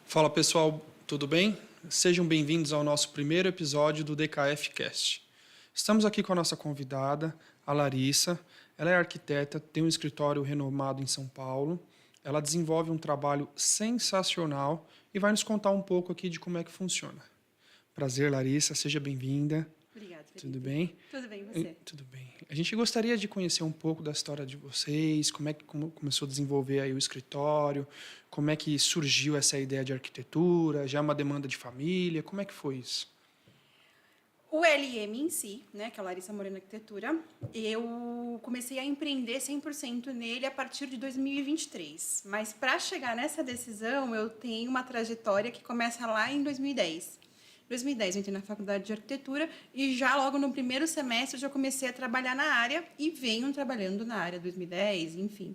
Fala pessoal, tudo bem? Sejam bem-vindos ao nosso primeiro episódio do DKF Cast. Estamos aqui com a nossa convidada, a Larissa. Ela é arquiteta, tem um escritório renomado em São Paulo. Ela desenvolve um trabalho sensacional e vai nos contar um pouco aqui de como é que funciona. Prazer, Larissa, seja bem-vinda. Obrigada, Felipe. Tudo bem? Tudo bem, e você? Tudo bem. A gente gostaria de conhecer um pouco da história de vocês, como começou a desenvolver aí o escritório, como é que surgiu essa ideia de arquitetura, já é uma demanda de família, como é que foi isso? O LM em si, né, que é a Larissa Moreno Arquitetura, eu comecei a empreender 100% nele a partir de 2023. Mas para chegar nessa decisão, eu tenho uma trajetória que começa lá em 2010. Em 2010 eu entrei na faculdade de arquitetura e já logo no primeiro semestre eu já comecei a trabalhar na área e venho trabalhando na área 2010, enfim.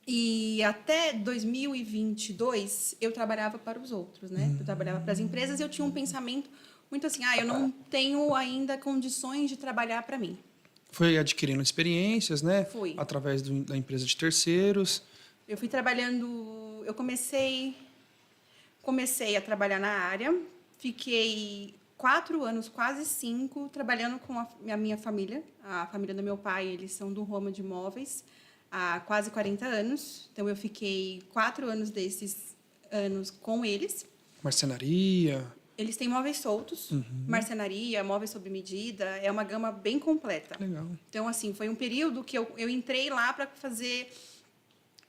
E até 2022 eu trabalhava para os outros, né? Eu trabalhava para as empresas e eu tinha um pensamento muito assim, eu não tenho ainda condições de trabalhar para mim. Foi adquirindo experiências, né? Fui. Através da empresa de terceiros. Eu fui trabalhando, eu comecei a trabalhar na área, fiquei 4 anos, quase 5, trabalhando com a minha família. A família do meu pai, eles são do ramo de imóveis há quase 40 anos. Então, eu fiquei 4 anos desses anos com eles. Marcenaria. Eles têm móveis soltos, marcenaria, móveis sob medida, é uma gama bem completa. Legal. Então, assim, foi um período que eu entrei lá para fazer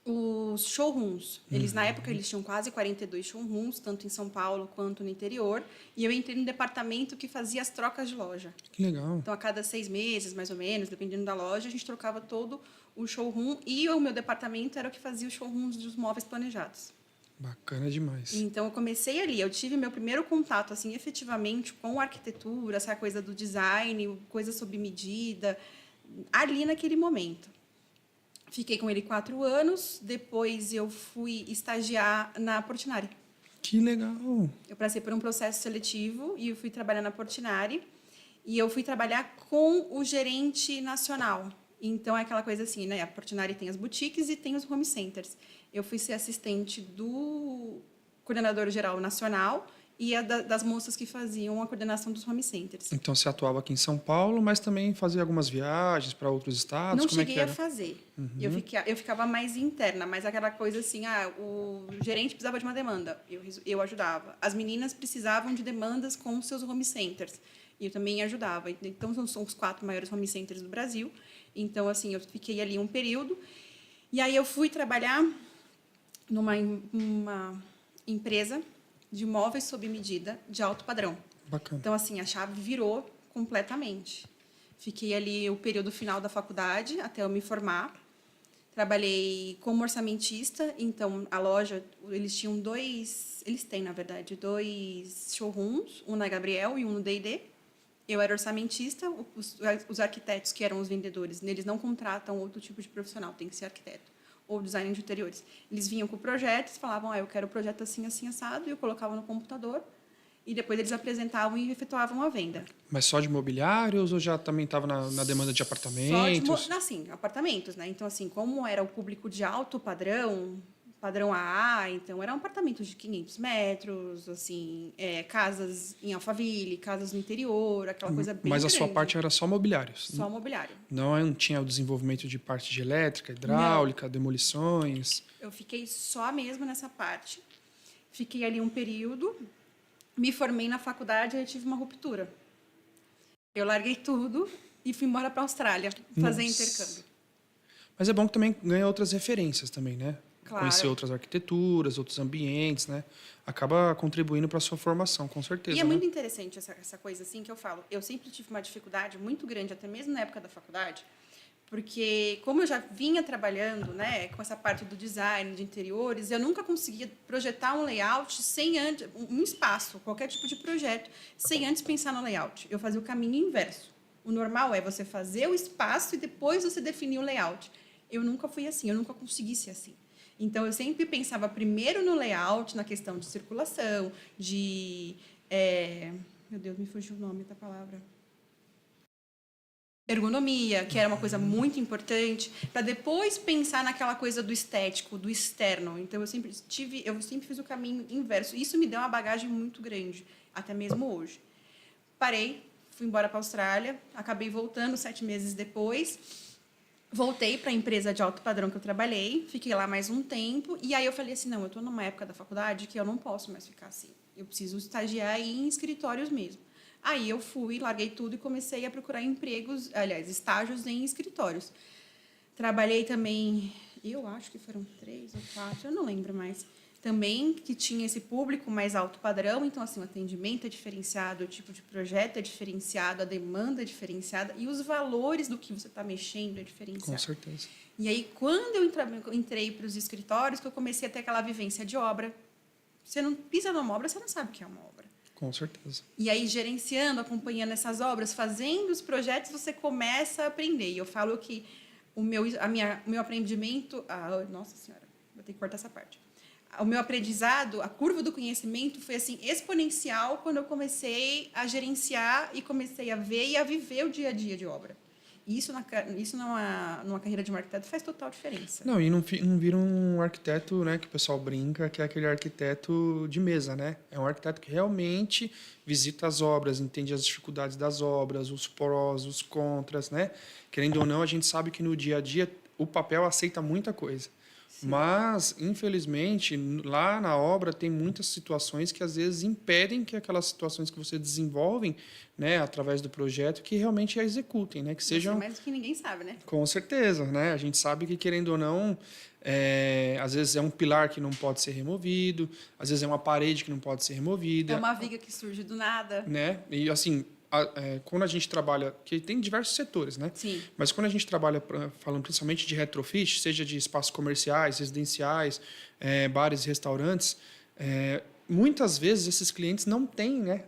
os showrooms. Eles, na época, eles tinham quase 42 showrooms, tanto em São Paulo quanto no interior. E eu entrei no departamento que fazia as trocas de loja. Que legal. Então, a cada 6 meses, mais ou menos, dependendo da loja, a gente trocava todo o showroom. E o meu departamento era o que fazia os showrooms dos móveis planejados. Bacana demais. Então, eu comecei ali. Eu tive meu primeiro contato, assim, efetivamente, com a arquitetura, essa coisa do design, coisa sob medida, ali naquele momento. Fiquei com ele 4 anos, depois eu fui estagiar na Portinari. Que legal. Eu passei por um processo seletivo e eu fui trabalhar na Portinari. E eu fui trabalhar com o gerente nacional. Então, é aquela coisa assim, né? A Portinari tem as boutiques e tem os home centers. Eu fui ser assistente do coordenador geral nacional e das moças que faziam a coordenação dos home centers. Então, você atuava aqui em São Paulo, mas também fazia algumas viagens para outros estados? Não Como cheguei é que a era? fazer. Eu ficava mais interna, mas aquela coisa assim, o gerente precisava de uma demanda, eu ajudava. As meninas precisavam de demandas com os seus home centers, e eu também ajudava. Então, são os 4 maiores home centers do Brasil. Então, assim, eu fiquei ali um período. E aí eu fui trabalhar numa empresa de móveis sob medida de alto padrão. Bacana. Então, assim, a chave virou completamente. Fiquei ali o período final da faculdade até eu me formar. Trabalhei como orçamentista, então a loja, eles têm, na verdade, 2 showrooms, um na Gabriel e um no D&D. Eu era orçamentista, os arquitetos que eram os vendedores, eles não contratam outro tipo de profissional, tem que ser arquiteto ou designer de interiores. Eles vinham com projetos, falavam, eu quero o projeto assim, assim, assado, e eu colocava no computador, e depois eles apresentavam e efetuavam a venda. Mas só de mobiliários ou já também estava na demanda de apartamentos? Assim, apartamentos, né? Então, assim, como era o público de alto padrão, padrão AA, então eram apartamentos de 500 metros, assim, casas em Alphaville, casas no interior, aquela coisa bem Mas a grande. sua parte era só mobiliários? Só mobiliário. Não tinha o desenvolvimento de parte de elétrica, hidráulica, demolições? Eu fiquei só mesmo nessa parte. Fiquei ali um período, me formei na faculdade e aí tive uma ruptura. Eu larguei tudo e fui embora para a Austrália fazer intercâmbio. Mas é bom que também ganha outras referências também, né? Claro. Conhecer outras arquiteturas, outros ambientes, né? Acaba contribuindo para a sua formação, com certeza. E é né? muito interessante essa coisa assim que eu falo. Eu sempre tive uma dificuldade muito grande, até mesmo na época da faculdade, porque como eu já vinha trabalhando, né, com essa parte do design de interiores, eu nunca conseguia projetar um layout sem antes um espaço, qualquer tipo de projeto, sem antes pensar no layout. Eu fazia o caminho inverso. O normal é você fazer o espaço e depois você definir o layout. Eu nunca fui assim, eu nunca consegui ser assim. Então, eu sempre pensava primeiro no layout, na questão de circulação, de... meu Deus, me fugiu o nome da palavra. ergonomia, que era uma coisa muito importante, para depois pensar naquela coisa do estético, do externo. Então eu sempre fiz o caminho inverso. Isso me deu uma bagagem muito grande, até mesmo hoje. Parei, fui embora para a Austrália, acabei voltando 7 meses depois. Voltei para a empresa de alto padrão que eu trabalhei, fiquei lá mais um tempo, e aí eu falei assim, não, eu estou numa época da faculdade que eu não posso mais ficar assim. Eu preciso estagiar em escritórios mesmo. Aí eu fui, larguei tudo e comecei a procurar estágios em escritórios. Trabalhei também, eu acho que foram 3 ou 4, eu não lembro mais. Também que tinha esse público mais alto padrão, então assim, o atendimento é diferenciado, o tipo de projeto é diferenciado, a demanda é diferenciada e os valores do que você está mexendo é diferenciado. Com certeza. E aí, quando eu entrei para os escritórios, que eu comecei a ter aquela vivência de obra. Você não pisa numa obra, você não sabe o que é uma obra. Com certeza. E aí, gerenciando, acompanhando essas obras, fazendo os projetos, você começa a aprender. E eu falo que o meu aprendimento... nossa Senhora, vou ter que cortar essa parte. O meu aprendizado, a curva do conhecimento foi assim exponencial quando eu comecei a gerenciar e comecei a ver e a viver o dia a dia de obra. Isso numa carreira de um arquiteto faz total diferença. Não, e não vira um arquiteto, né, que o pessoal brinca, que é aquele arquiteto de mesa, né? É um arquiteto que realmente visita as obras, entende as dificuldades das obras, os prós, os contras, né? Querendo ou não, a gente sabe que no dia a dia o papel aceita muita coisa. Sim. Mas, infelizmente, lá na obra tem muitas situações que às vezes impedem que aquelas situações que você desenvolvem, né, através do projeto, que realmente a executem, né, que sejam mais do que ninguém sabe, né? Com certeza, né? A gente sabe que, querendo ou não, às vezes é um pilar que não pode ser removido, às vezes é uma parede que não pode ser removida. É uma viga que surge do nada. Né? E, assim, quando a gente trabalha... Que tem diversos setores, né? Sim. Mas quando a gente trabalha, falando principalmente de retrofit, seja de espaços comerciais, residenciais, bares e restaurantes, muitas vezes esses clientes não têm, né,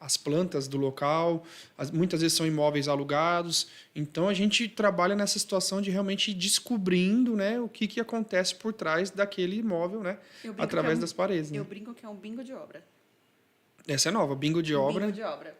as plantas do local, muitas vezes são imóveis alugados, então a gente trabalha nessa situação de realmente ir descobrindo, né, o que acontece por trás daquele imóvel, né, através das paredes. Eu né? brinco que é um bingo de obra. Essa é nova, bingo de obra. Bingo de obra.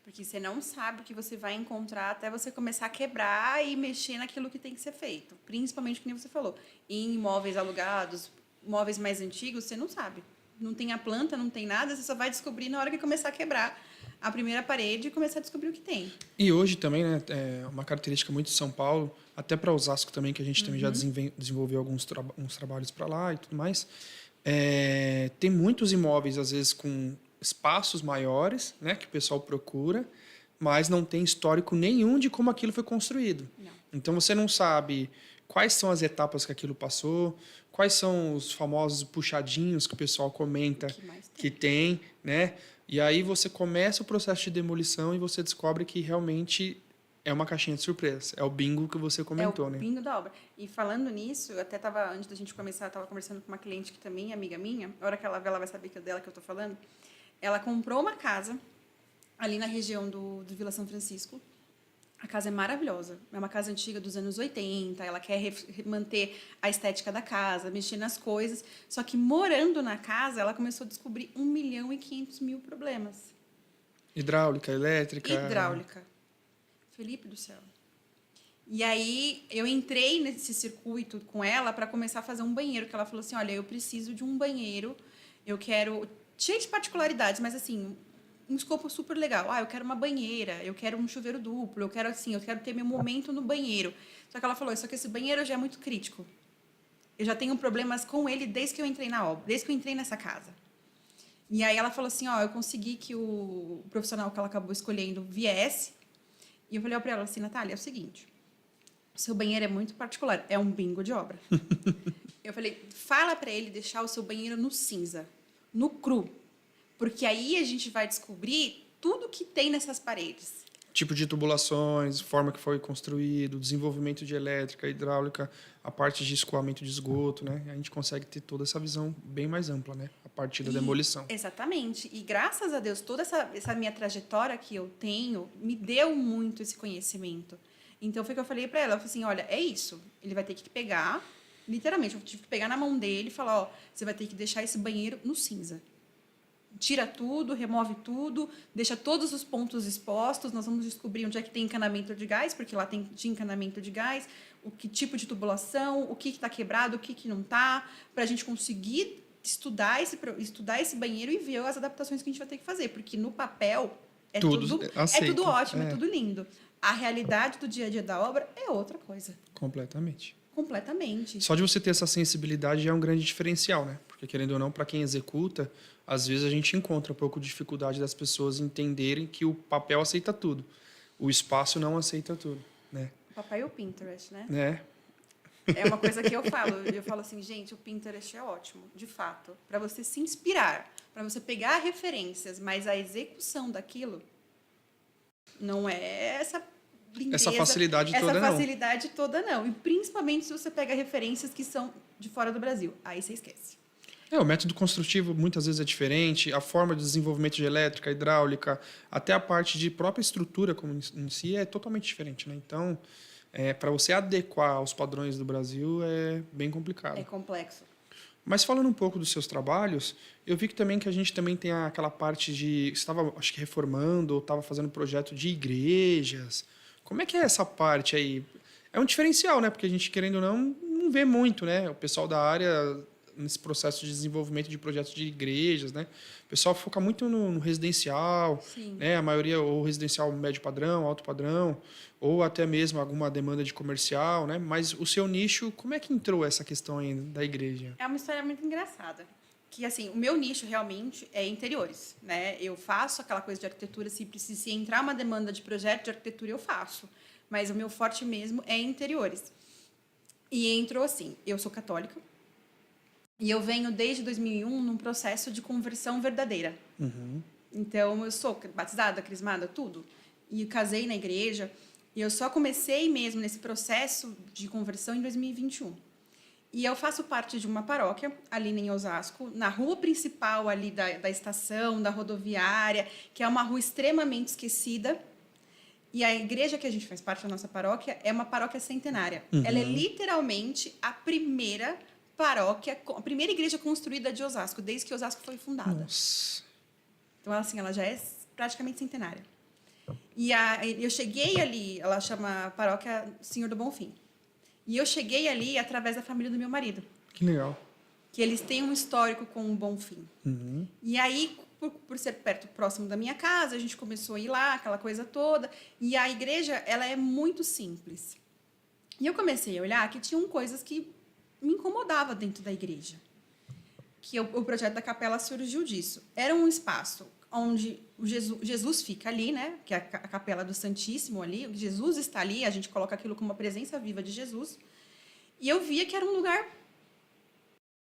Porque você não sabe o que você vai encontrar até você começar a quebrar e mexer naquilo que tem que ser feito. Principalmente, como você falou, em imóveis alugados, móveis mais antigos, você não sabe. Não tem a planta, não tem nada, você só vai descobrir na hora que começar a quebrar a primeira parede e começar a descobrir o que tem. E hoje também, né, é uma característica muito de São Paulo, até para Osasco também, que a gente também já desenvolveu alguns trabalhos para lá e tudo mais. Tem muitos imóveis, às vezes, com espaços maiores, né, que o pessoal procura, mas não tem histórico nenhum de como aquilo foi construído. Não. Então, você não sabe quais são as etapas que aquilo passou, quais são os famosos puxadinhos que o pessoal comenta que tem, né? E aí você começa o processo de demolição e você descobre que realmente é uma caixinha de surpresa. É o bingo que você comentou, né? É o bingo da obra. E falando nisso, eu até estava, antes da gente começar, estava conversando com uma cliente que também é amiga minha. A hora que ela ver, ela vai saber que é dela que eu estou falando. Ela comprou uma casa ali na região do Vila São Francisco. A casa é maravilhosa. É uma casa antiga dos anos 80. Ela quer manter a estética da casa, mexer nas coisas. Só que morando na casa, ela começou a descobrir 1.500.000 problemas. Hidráulica, elétrica. Hidráulica. Felipe do céu. E aí eu entrei nesse circuito com ela para começar a fazer um banheiro. Que ela falou assim, olha, eu preciso de um banheiro. Eu quero... Cheio de particularidades, mas assim... um escopo super legal. Eu quero uma banheira, eu quero um chuveiro duplo, eu quero ter meu momento no banheiro. Só que ela falou, só que esse banheiro já é muito crítico. Eu já tenho problemas com ele desde que eu entrei na obra, desde que eu entrei nessa casa. E aí ela falou assim, eu consegui que o profissional que ela acabou escolhendo viesse. E eu falei para ela assim, Natália, é o seguinte, o seu banheiro é muito particular, é um bingo de obra. Eu falei, fala para ele deixar o seu banheiro no cinza, no cru. Porque aí a gente vai descobrir tudo que tem nessas paredes. Tipo de tubulações, forma que foi construído, desenvolvimento de elétrica, hidráulica, a parte de escoamento de esgoto, né? A gente consegue ter toda essa visão bem mais ampla, né? A partir da demolição. Exatamente. E graças a Deus, toda essa minha trajetória que eu tenho me deu muito esse conhecimento. Então foi que eu falei para ela, eu falei assim, olha, é isso. Ele vai ter que pegar, literalmente, eu tive que pegar na mão dele e falar, você vai ter que deixar esse banheiro no cinza. tira tudo, remove tudo, deixa todos os pontos expostos. Nós vamos descobrir onde é que tem encanamento de gás, porque lá tinha encanamento de gás, o que tipo de tubulação, o que está quebrado, o que não está, para a gente conseguir estudar esse banheiro e ver as adaptações que a gente vai ter que fazer, porque no papel é tudo ótimo, é tudo lindo. A realidade do dia a dia da obra é outra coisa. Completamente. Só de você ter essa sensibilidade já é um grande diferencial, né? Porque, querendo ou não, para quem executa, às vezes a gente encontra um pouco de dificuldade das pessoas entenderem que o papel aceita tudo. O espaço não aceita tudo, né? O papel e o Pinterest, né? Né? É uma coisa que eu falo. Eu falo assim, gente, o Pinterest é ótimo, de fato. Para você se inspirar, para você pegar referências, mas a execução daquilo não é essa lindeza, essa facilidade toda, não. E principalmente se você pega referências que são de fora do Brasil. Aí você esquece. O método construtivo muitas vezes é diferente, a forma de desenvolvimento de elétrica, hidráulica, até a parte de própria estrutura como em si é totalmente diferente, né? Então, para você adequar aos padrões do Brasil é bem complicado. É complexo. Mas falando um pouco dos seus trabalhos, eu vi que a gente também tem aquela parte de... Você estava, acho que, reformando ou estava fazendo projeto de igrejas. Como é que é essa parte aí? É um diferencial, né? Porque a gente, querendo ou não vê muito, né? O pessoal da área, nesse processo de desenvolvimento de projetos de igrejas, né? O pessoal foca muito no residencial, Sim. né? A maioria, ou residencial médio padrão, alto padrão, ou até mesmo alguma demanda de comercial, né? Mas o seu nicho, como é que entrou essa questão aí da igreja? É uma história muito engraçada. Que, assim, o meu nicho realmente é interiores, né? Eu faço aquela coisa de arquitetura, se entrar uma demanda de projeto de arquitetura, eu faço. Mas o meu forte mesmo é interiores. E entrou assim, eu sou católica, e eu venho desde 2001 num processo de conversão verdadeira. Uhum. Então, eu sou batizada, crismada, tudo. E casei na igreja. E eu só comecei mesmo nesse processo de conversão em 2021. E eu faço parte de uma paróquia, ali em Osasco, na rua principal ali da estação, da rodoviária, que é uma rua extremamente esquecida. E a igreja que a gente faz parte da nossa paróquia é uma paróquia centenária. Uhum. Ela é literalmente a primeira paróquia, a primeira igreja construída de Osasco, desde que Osasco foi fundada. Nossa. Então, assim, ela já é praticamente centenária. E eu cheguei ali, ela chama Paróquia Senhor do Bonfim. E eu cheguei ali através da família do meu marido. Que legal. Que eles têm um histórico com o Bonfim. Uhum. E aí, por ser próximo da minha casa, a gente começou a ir lá, aquela coisa toda. E a igreja, ela é muito simples. E eu comecei a olhar que tinham coisas que me incomodavam dentro da igreja. Que o projeto da capela surgiu disso. Era um espaço onde Jesus fica ali, né? Que é a capela do Santíssimo ali. Jesus está ali, a gente coloca aquilo como uma presença viva de Jesus. E eu via que era um lugar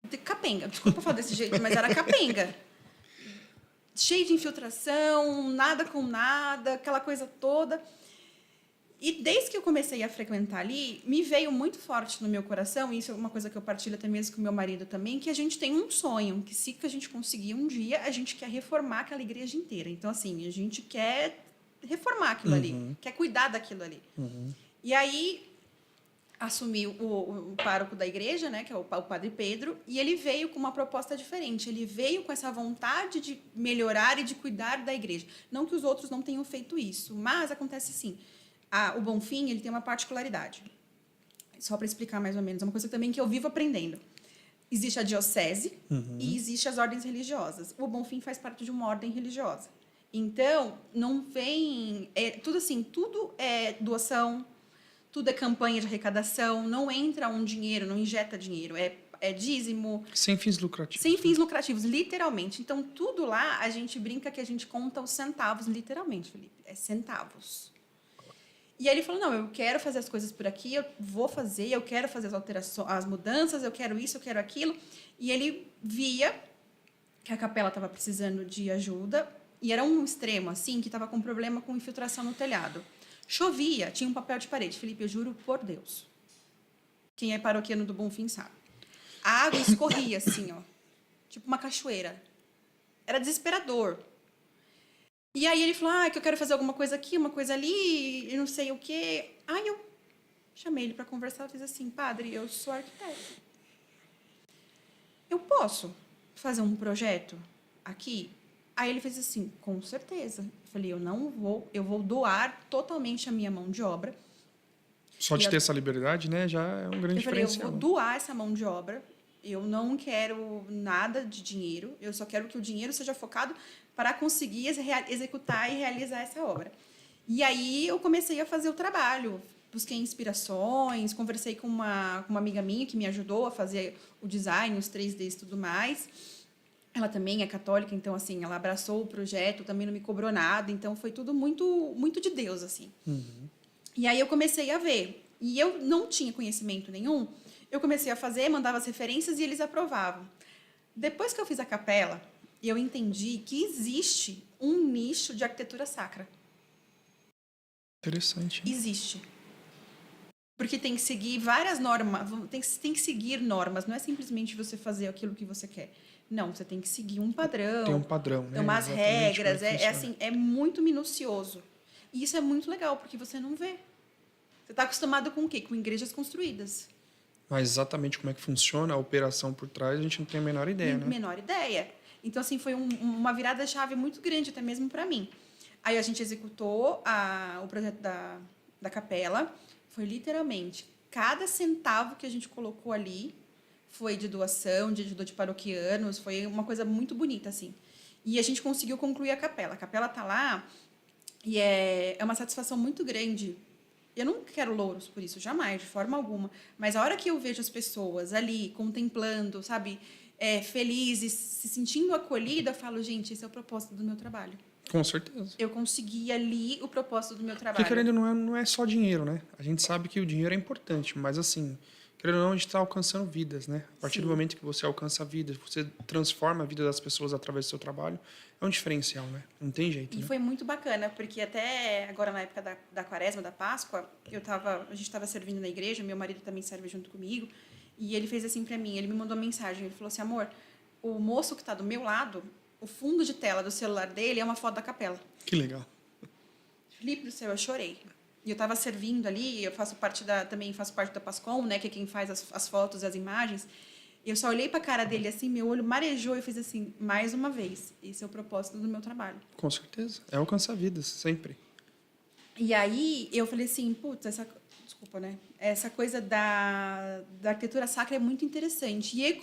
de capenga. Desculpa falar desse jeito, mas era capenga. Cheio de infiltração, nada com nada, aquela coisa toda. E desde que eu comecei a frequentar ali, me veio muito forte no meu coração, e isso é uma coisa que eu partilho até mesmo com o meu marido também, que a gente tem um sonho, que se que a gente conseguir um dia, a gente quer reformar aquela igreja inteira. Então, assim, a gente quer reformar aquilo ali, quer cuidar daquilo ali. Uhum. E aí, assumi o pároco da igreja, né, que é o padre Pedro, e ele veio com uma proposta diferente. Ele veio com essa vontade de melhorar e de cuidar da igreja. Não que os outros não tenham feito isso, mas acontece assim. O Bonfim, ele tem uma particularidade. Só para explicar mais ou menos, é uma coisa também que eu vivo aprendendo. Existe a diocese e existe as ordens religiosas. O Bonfim faz parte de uma ordem religiosa. Então, não vem... tudo é doação, tudo é campanha de arrecadação, não entra um dinheiro, não injeta dinheiro, é dízimo. Sem fins lucrativos. Sem fins lucrativos, literalmente. Então, tudo lá, a gente brinca que a gente conta os centavos, literalmente, Felipe. É centavos. E aí ele falou, não, eu quero fazer as coisas por aqui, eu vou fazer, eu quero fazer as alterações, as mudanças, eu quero isso, eu quero aquilo. E ele via que a capela estava precisando de ajuda, e era um extremo, assim, que estava com problema com infiltração no telhado. Chovia, tinha um papel de parede. Felipe, eu juro por Deus. Quem é paroquiano do Bonfim sabe. A água escorria, assim, ó, tipo uma cachoeira. Era desesperador. E aí ele falou, que eu quero fazer alguma coisa aqui, uma coisa ali, e não sei o quê. Aí eu chamei ele para conversar, eu fiz assim, padre, eu sou arquiteto. Eu posso fazer um projeto aqui Aí ele fez assim, com certeza. Eu falei, eu vou doar totalmente a minha mão de obra. Só de ter essa liberdade, né, já é um grande Eu falei, eu diferencial. vou doar essa mão de obra. Eu não quero nada de dinheiro. Eu só quero que o dinheiro seja focado para conseguir executar e realizar essa obra. E aí eu comecei a fazer o trabalho. Busquei inspirações, conversei com uma amiga minha que me ajudou a fazer o design, os 3Ds e tudo mais. Ela também é católica, então, assim, ela abraçou o projeto, também não me cobrou nada. Então, foi tudo muito, muito de Deus, assim. E aí eu comecei a ver. E eu não tinha conhecimento nenhum. Eu comecei a fazer, mandava as referências e eles aprovavam. Depois que eu fiz a capela, eu entendi que existe um nicho de arquitetura sacra. Interessante. Existe. Porque tem que seguir várias normas, tem que seguir normas, não é simplesmente você fazer aquilo que você quer. Não, você tem que seguir um padrão. Tem um padrão, né? Tem umas Exatamente como regras, que é funciona. assim, é muito minucioso. E isso é muito legal, porque você não vê. Você está acostumado com o quê? Com igrejas construídas. Mas exatamente como é que funciona a operação por trás, a gente não tem a menor ideia, né? Menor ideia. Então, assim, foi uma virada-chave muito grande, até mesmo para mim. Aí a gente executou o projeto da capela. Foi literalmente, cada centavo que a gente colocou ali foi de doação, de ajuda de paroquianos, foi uma coisa muito bonita, assim. E a gente conseguiu concluir a capela. A capela tá lá e é uma satisfação muito grande. Eu não quero louros por isso, jamais, de forma alguma. Mas a hora que eu vejo as pessoas ali, contemplando, sabe, felizes, se sentindo acolhida, eu falo, gente, esse é o propósito do meu trabalho. Com certeza. Eu consegui ali o propósito do meu Porque, trabalho. querendo ou não é só dinheiro, né? A gente sabe que o dinheiro é importante, mas assim, querendo ou não, a gente está alcançando vidas, né? A partir do momento que você alcança vidas, você transforma a vida das pessoas através do seu trabalho, é um diferencial, né? Não tem jeito, E né? foi muito bacana, porque até agora, na época da quaresma, da Páscoa, a gente estava servindo na igreja, meu marido também serve junto comigo, e ele fez assim para mim, ele me mandou uma mensagem, ele falou assim, amor, o moço que está do meu lado, o fundo de tela do celular dele é uma foto da capela. Que legal. Felipe do céu, eu chorei. E eu estava servindo ali, também faço parte da Pascom, né, que é quem faz as fotos e as imagens. Eu só olhei para a cara dele assim, meu olho marejou e fiz assim, mais uma vez, esse é o propósito do meu trabalho. Com certeza. É alcançar vidas, sempre. E aí eu falei assim, putz, desculpa, né? Essa coisa da arquitetura sacra é muito interessante. E aí,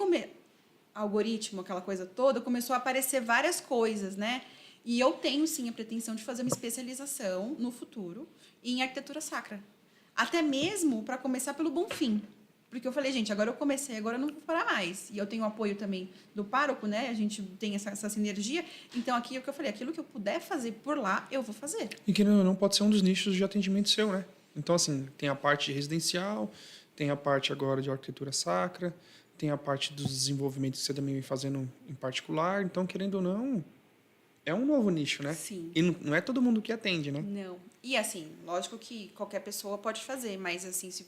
algoritmo, aquela coisa toda, começou a aparecer várias coisas, né? E eu tenho, sim, a pretensão de fazer uma especialização no futuro em arquitetura sacra. Até mesmo para começar pelo Bonfim. Porque eu falei, gente, agora eu comecei, agora eu não vou parar mais. E eu tenho o apoio também do pároco, né? A gente tem essa sinergia. Então, aqui é o que eu falei, aquilo que eu puder fazer por lá, eu vou fazer. E querendo ou não, pode ser um dos nichos de atendimento seu, né? Então, assim, tem a parte residencial, tem a parte agora de arquitetura sacra, tem a parte dos desenvolvimentos que você também vem fazendo em particular. Então, querendo ou não, é um novo nicho, né? Sim. E não é todo mundo que atende, né? Não. E assim, lógico que qualquer pessoa pode fazer, mas assim, se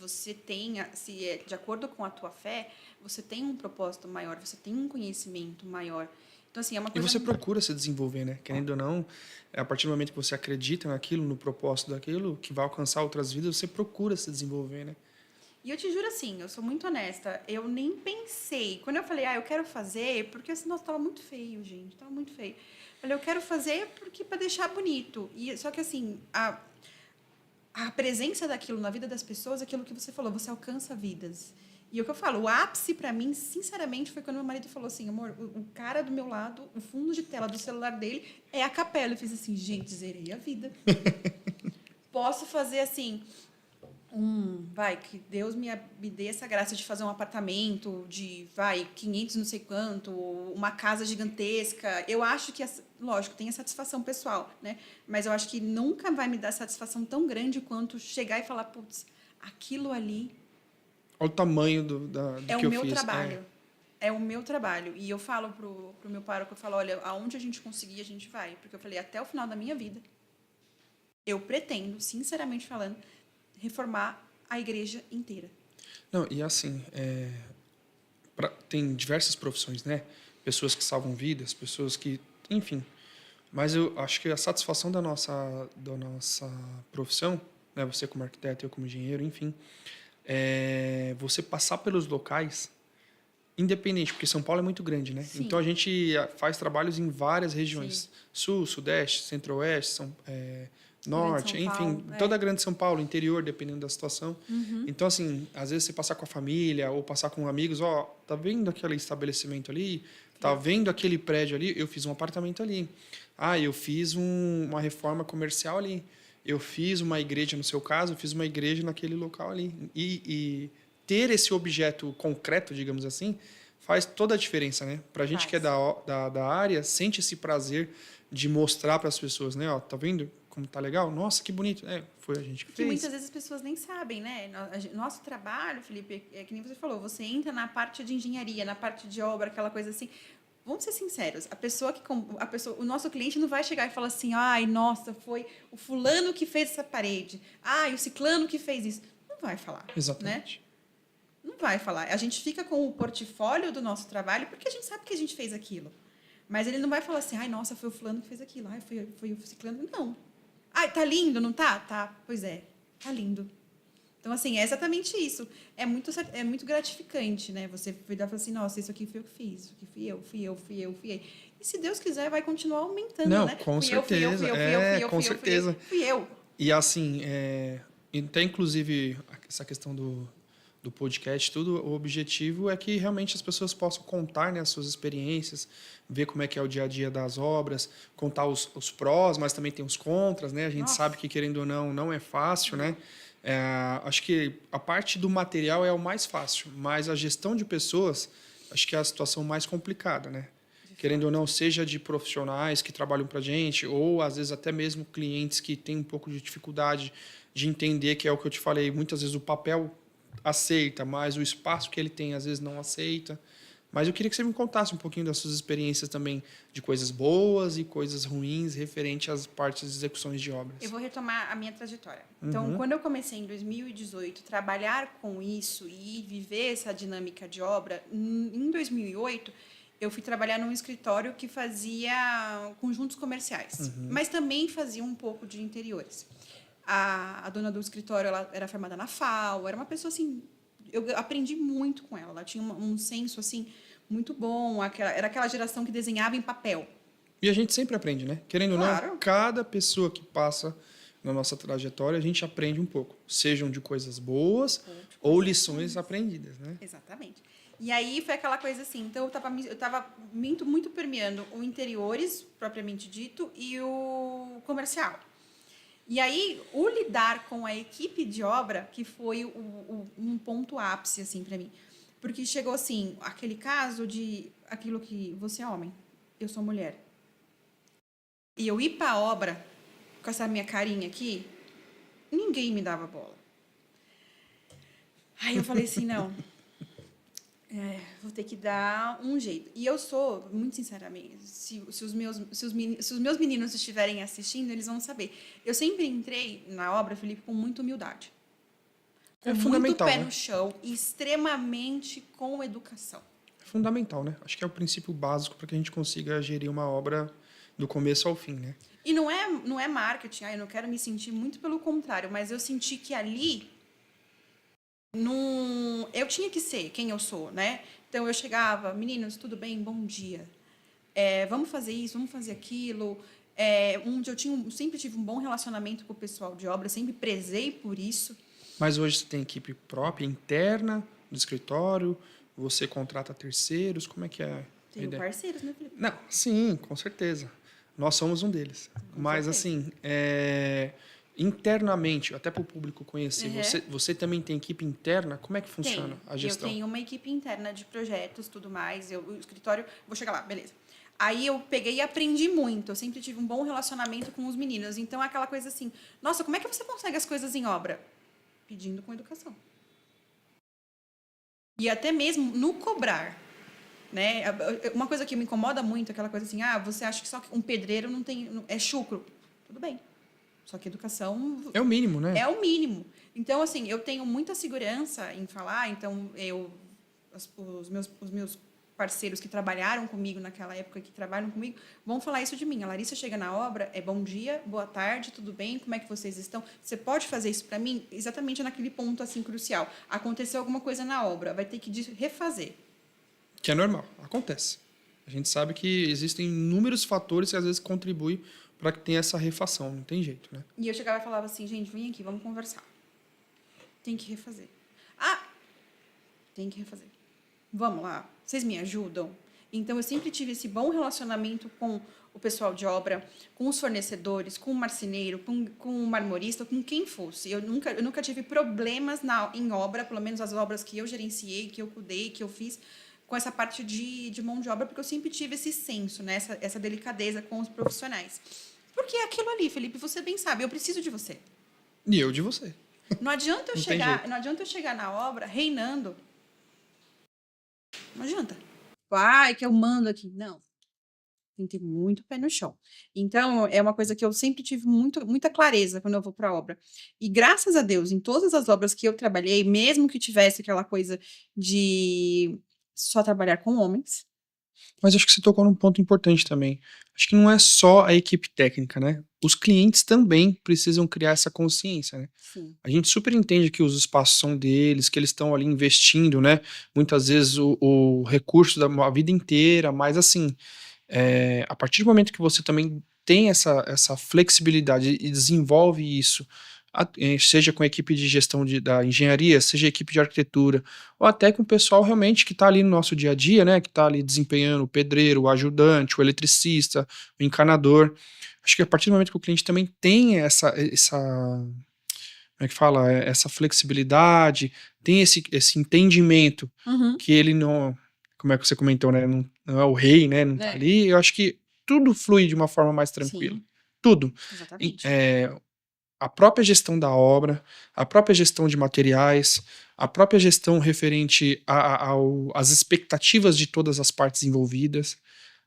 é de acordo com a tua fé, você tem um propósito maior, você tem um conhecimento maior. Então assim, é uma E coisa. você procura se desenvolver, né? Querendo ou não, a partir do momento que você acredita naquilo, no propósito daquilo, que vai alcançar outras vidas, você procura se desenvolver, né? E eu te juro assim, eu sou muito honesta, eu nem pensei. Quando eu falei, eu quero fazer, porque assim, nossa, tava muito feio, gente, tava muito feio. Falei, eu quero fazer porque para deixar bonito. E só que assim, a presença daquilo na vida das pessoas, aquilo que você falou, você alcança vidas. E o que eu falo, o ápice para mim, sinceramente, foi quando meu marido falou assim, amor, o cara do meu lado, o fundo de tela do celular dele é a capela. Eu fiz assim, gente, zerei a vida. Posso fazer assim, que Deus me dê essa graça de fazer um apartamento de, 500 não sei quanto, uma casa gigantesca. Eu acho que, lógico, tem a satisfação pessoal, né? Mas eu acho que nunca vai me dar satisfação tão grande quanto chegar e falar, putz, aquilo ali Olha o tamanho do é que o eu meu fiz. trabalho. É o meu trabalho. E eu falo pro meu pároco, eu falo, olha, aonde a gente conseguir, a gente vai. Porque eu falei, até o final da minha vida, eu pretendo, sinceramente falando, reformar a igreja inteira. Não, e assim, tem diversas profissões, né? Pessoas que salvam vidas, pessoas que... Enfim. Mas eu acho que a satisfação da nossa profissão, né? Você como arquiteto, eu como engenheiro, enfim, você passar pelos locais independente, porque São Paulo é muito grande, né? Sim. Então a gente faz trabalhos em várias regiões. Sim. Sul, Sudeste, Centro-Oeste, Norte, Grande São enfim, Paulo, toda a Grande São Paulo, interior, dependendo da situação. Uhum. Então, assim, às vezes você passar com a família ou passar com amigos, ó, tá vendo aquele estabelecimento ali? Tá vendo aquele prédio ali? Eu fiz um apartamento ali. Ah, eu fiz uma reforma comercial ali. Eu fiz uma igreja, no seu caso, eu fiz uma igreja naquele local ali. E ter esse objeto concreto, digamos assim, faz toda a diferença, né? Pra gente que é da área, sente esse prazer de mostrar para as pessoas, né? Ó, tá vendo como tá legal? Nossa, que bonito. É, foi a gente que Que fez. muitas vezes as pessoas nem sabem, né? Nosso trabalho, Felipe, é que nem você falou, você entra na parte de engenharia, na parte de obra, aquela coisa assim. Vamos ser sinceros, o nosso cliente não vai chegar e falar assim, ai, nossa, foi o fulano que fez essa parede, ai, o ciclano que fez isso. Não vai falar, né? Exatamente. Não vai falar. A gente fica com o portfólio do nosso trabalho porque a gente sabe que a gente fez aquilo. Mas ele não vai falar assim, ai, nossa, foi o fulano que fez aquilo, ai, foi o ciclano. Não. Ai, tá lindo, não tá? Tá, pois é, tá lindo. Então, assim, é exatamente isso. É muito gratificante, né? Você virar e falar assim, nossa, isso aqui foi eu que fiz, isso aqui fui eu. E se Deus quiser, vai continuar aumentando, Não, né? com certeza. Com certeza. Fui eu. E assim, até inclusive essa questão do podcast, tudo, o objetivo é que realmente as pessoas possam contar, né, as suas experiências, ver como é que é o dia a dia das obras, contar os prós, mas também tem os contras, né? A gente sabe que, querendo ou não, não é fácil, né? Acho que a parte do material é o mais fácil, mas a gestão de pessoas, acho que é a situação mais complicada, né? Querendo ou não, seja de profissionais que trabalham para a gente, ou às vezes até mesmo clientes que têm um pouco de dificuldade de entender, que é o que eu te falei, muitas vezes o papel aceita, mas o espaço que ele tem às vezes não aceita. Mas eu queria que você me contasse um pouquinho das suas experiências também, de coisas boas e coisas ruins referente às partes de execuções de obras. Eu vou retomar a minha trajetória. Então, quando eu comecei em 2018 trabalhar com isso e viver essa dinâmica de obra, em 2008 eu fui trabalhar num escritório que fazia conjuntos comerciais, mas também fazia um pouco de interiores. A dona do escritório, ela era formada na FAO, era uma pessoa assim, eu aprendi muito com ela. Ela tinha um senso assim muito bom, era aquela geração que desenhava em papel. E a gente sempre aprende, né? Querendo Claro. ou não, cada pessoa que passa na nossa trajetória, a gente aprende um pouco, sejam de coisas boas ou lições aprendidas, né? Exatamente. E aí foi aquela coisa assim, então eu estava muito permeando o interiores, propriamente dito, e o comercial. E aí, o lidar com a equipe de obra, que foi um ponto ápice, assim, para mim. Porque chegou, assim, aquele caso de aquilo que você é homem, eu sou mulher. E eu ir para a obra com essa minha carinha aqui, ninguém me dava bola. Aí eu falei assim, não, vou ter que dar um jeito. E eu sou, muito sinceramente, se os meus meninos estiverem assistindo, eles vão saber. Eu sempre entrei na obra, Felipe, com muita humildade. É Com fundamental, muito pé né? no chão e extremamente com educação. É fundamental, né? Acho que é o princípio básico para que a gente consiga gerir uma obra do começo ao fim, né? E não é marketing, eu não quero me sentir, muito pelo contrário, mas eu senti que ali eu tinha que ser quem eu sou, né? Então eu chegava, meninos, tudo bem? Bom dia. Vamos fazer isso, vamos fazer aquilo. Onde sempre tive um bom relacionamento com o pessoal de obra, sempre prezei por isso. Mas hoje você tem equipe própria, interna, do escritório, você contrata terceiros, como é que é? Tenho parceiros, né, Felipe? Não, sim, com certeza. Nós somos um deles. Mas, assim, internamente, até para o público conhecer, você também tem equipe interna? Como é que funciona a gestão? Eu tenho uma equipe interna de projetos, tudo mais. O escritório, vou chegar lá, beleza. Aí eu peguei e aprendi muito. Eu sempre tive um bom relacionamento com os meninos. Então, é aquela coisa assim, nossa, como é que você consegue as coisas em obra? Pedindo com educação. E até mesmo no cobrar. Né? Uma coisa que me incomoda muito é aquela coisa assim, você acha que só um pedreiro é chucro. Tudo bem. Só que educação... É o mínimo, né? É o mínimo. Então, assim, eu tenho muita segurança em falar, então, os meus parceiros que trabalharam comigo naquela época, que trabalham comigo, vão falar isso de mim. A Larissa chega na obra, bom dia, boa tarde, tudo bem, como é que vocês estão? Você pode fazer isso para mim? Exatamente naquele ponto, assim, crucial. Aconteceu alguma coisa na obra, vai ter que refazer. Que é normal, acontece. A gente sabe que existem inúmeros fatores que às vezes contribuem para que tenha essa refação, não tem jeito, né? E eu chegava e falava assim, gente, vem aqui, vamos conversar. Tem que refazer. Ah, tem que refazer. Vamos lá, vocês me ajudam? Então, eu sempre tive esse bom relacionamento com o pessoal de obra, com os fornecedores, com o marceneiro, com o marmorista, com quem fosse. Eu nunca tive problemas em obra, pelo menos as obras que eu gerenciei, que eu cuidei, que eu fiz, com essa parte de mão de obra, porque eu sempre tive esse senso, né? Essa delicadeza com os profissionais. Porque é aquilo ali, Felipe, você bem sabe, eu preciso de você. E eu de você. Não adianta Não tem jeito. não adianta eu chegar na obra reinando. Não adianta. Ai, que eu mando aqui. Não. Tem que ter muito pé no chão. Então, é uma coisa que eu sempre tive muita clareza quando eu vou para a obra. E graças a Deus, em todas as obras que eu trabalhei, mesmo que tivesse aquela coisa de só trabalhar com homens. Mas acho que você tocou num ponto importante também. Acho que não é só a equipe técnica, né? Os clientes também precisam criar essa consciência, né? Sim. A gente super entende que os espaços são deles, que eles estão ali investindo, né? Muitas vezes o recurso da vida inteira, mas assim, a partir do momento que você também tem essa flexibilidade e desenvolve isso, seja com a equipe de gestão da engenharia, seja a equipe de arquitetura, ou até com o pessoal realmente que está ali no nosso dia a dia, né, que está ali desempenhando o pedreiro, o ajudante, o eletricista, o encanador. Acho que a partir do momento que o cliente também tem como é que fala? Essa flexibilidade, tem esse entendimento que ele não, como é que você comentou, né, não é o rei, né, não tá ali, eu acho que tudo flui de uma forma mais tranquila. Sim. Tudo. Exatamente. A própria gestão da obra, a própria gestão de materiais, a própria gestão referente às expectativas de todas as partes envolvidas.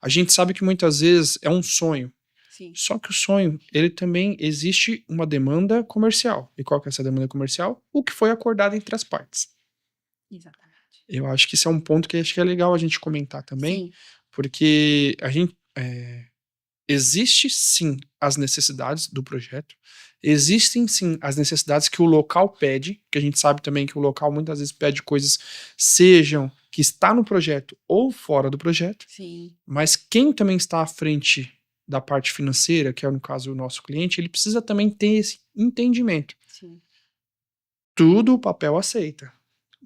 A gente sabe que muitas vezes é um sonho. Sim. Só que o sonho, ele também existe uma demanda comercial. E qual que é essa demanda comercial? O que foi acordado entre as partes. Exatamente. Eu acho que esse é um ponto que acho que é legal a gente comentar também, Sim. porque a gente existe sim as necessidades do projeto, existem sim as necessidades que o local pede, que a gente sabe também que o local muitas vezes pede coisas, sejam que está no projeto ou fora do projeto, Sim. mas quem também está à frente da parte financeira, que é no caso o nosso cliente, ele precisa também ter esse entendimento. Sim. Tudo o papel aceita,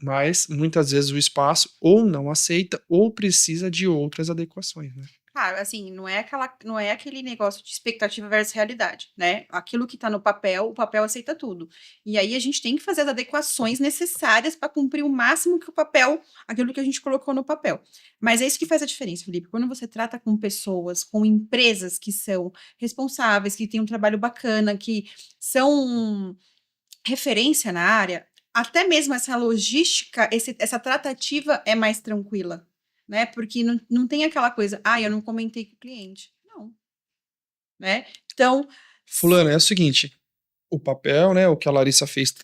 mas muitas vezes o espaço ou não aceita ou precisa de outras adequações, né? Claro, assim, não é aquele negócio de expectativa versus realidade, né? Aquilo que tá no papel, o papel aceita tudo. E aí a gente tem que fazer as adequações necessárias para cumprir o máximo que o papel, aquilo que a gente colocou no papel. Mas é isso que faz a diferença, Felipe. Quando você trata com pessoas, com empresas que são responsáveis, que têm um trabalho bacana, que são referência na área, até mesmo essa logística, essa tratativa é mais tranquila, né? Porque não tem aquela coisa, eu não comentei com o cliente. Não. Né? Então. Fulano, é o seguinte: o papel, né? O que a Larissa fez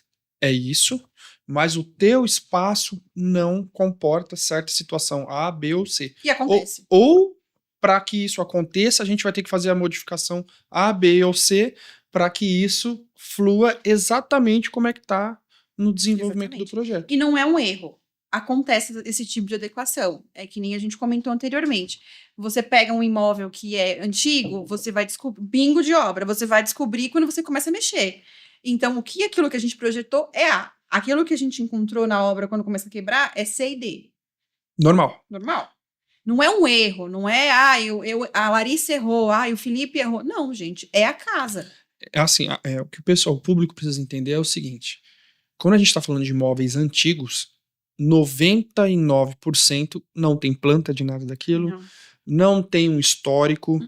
é isso, mas o teu espaço não comporta certa situação A, B ou C. E acontece. Ou para que isso aconteça, a gente vai ter que fazer a modificação A, B ou C para que isso flua exatamente como é que está no desenvolvimento do projeto. E não é um erro. Acontece esse tipo de adequação. É que nem a gente comentou anteriormente. Você pega um imóvel que é antigo, você vai descobrir, bingo de obra, você vai descobrir quando você começa a mexer. Então, aquilo que a gente projetou é A. Aquilo que a gente encontrou na obra quando começa a quebrar é C e D. Normal. Não é um erro, não é, a Larissa errou, o Felipe errou. Não, gente, é a casa. É assim, o que o público precisa entender é o seguinte: quando a gente está falando de imóveis antigos, 99% não tem planta de nada daquilo, não tem um histórico.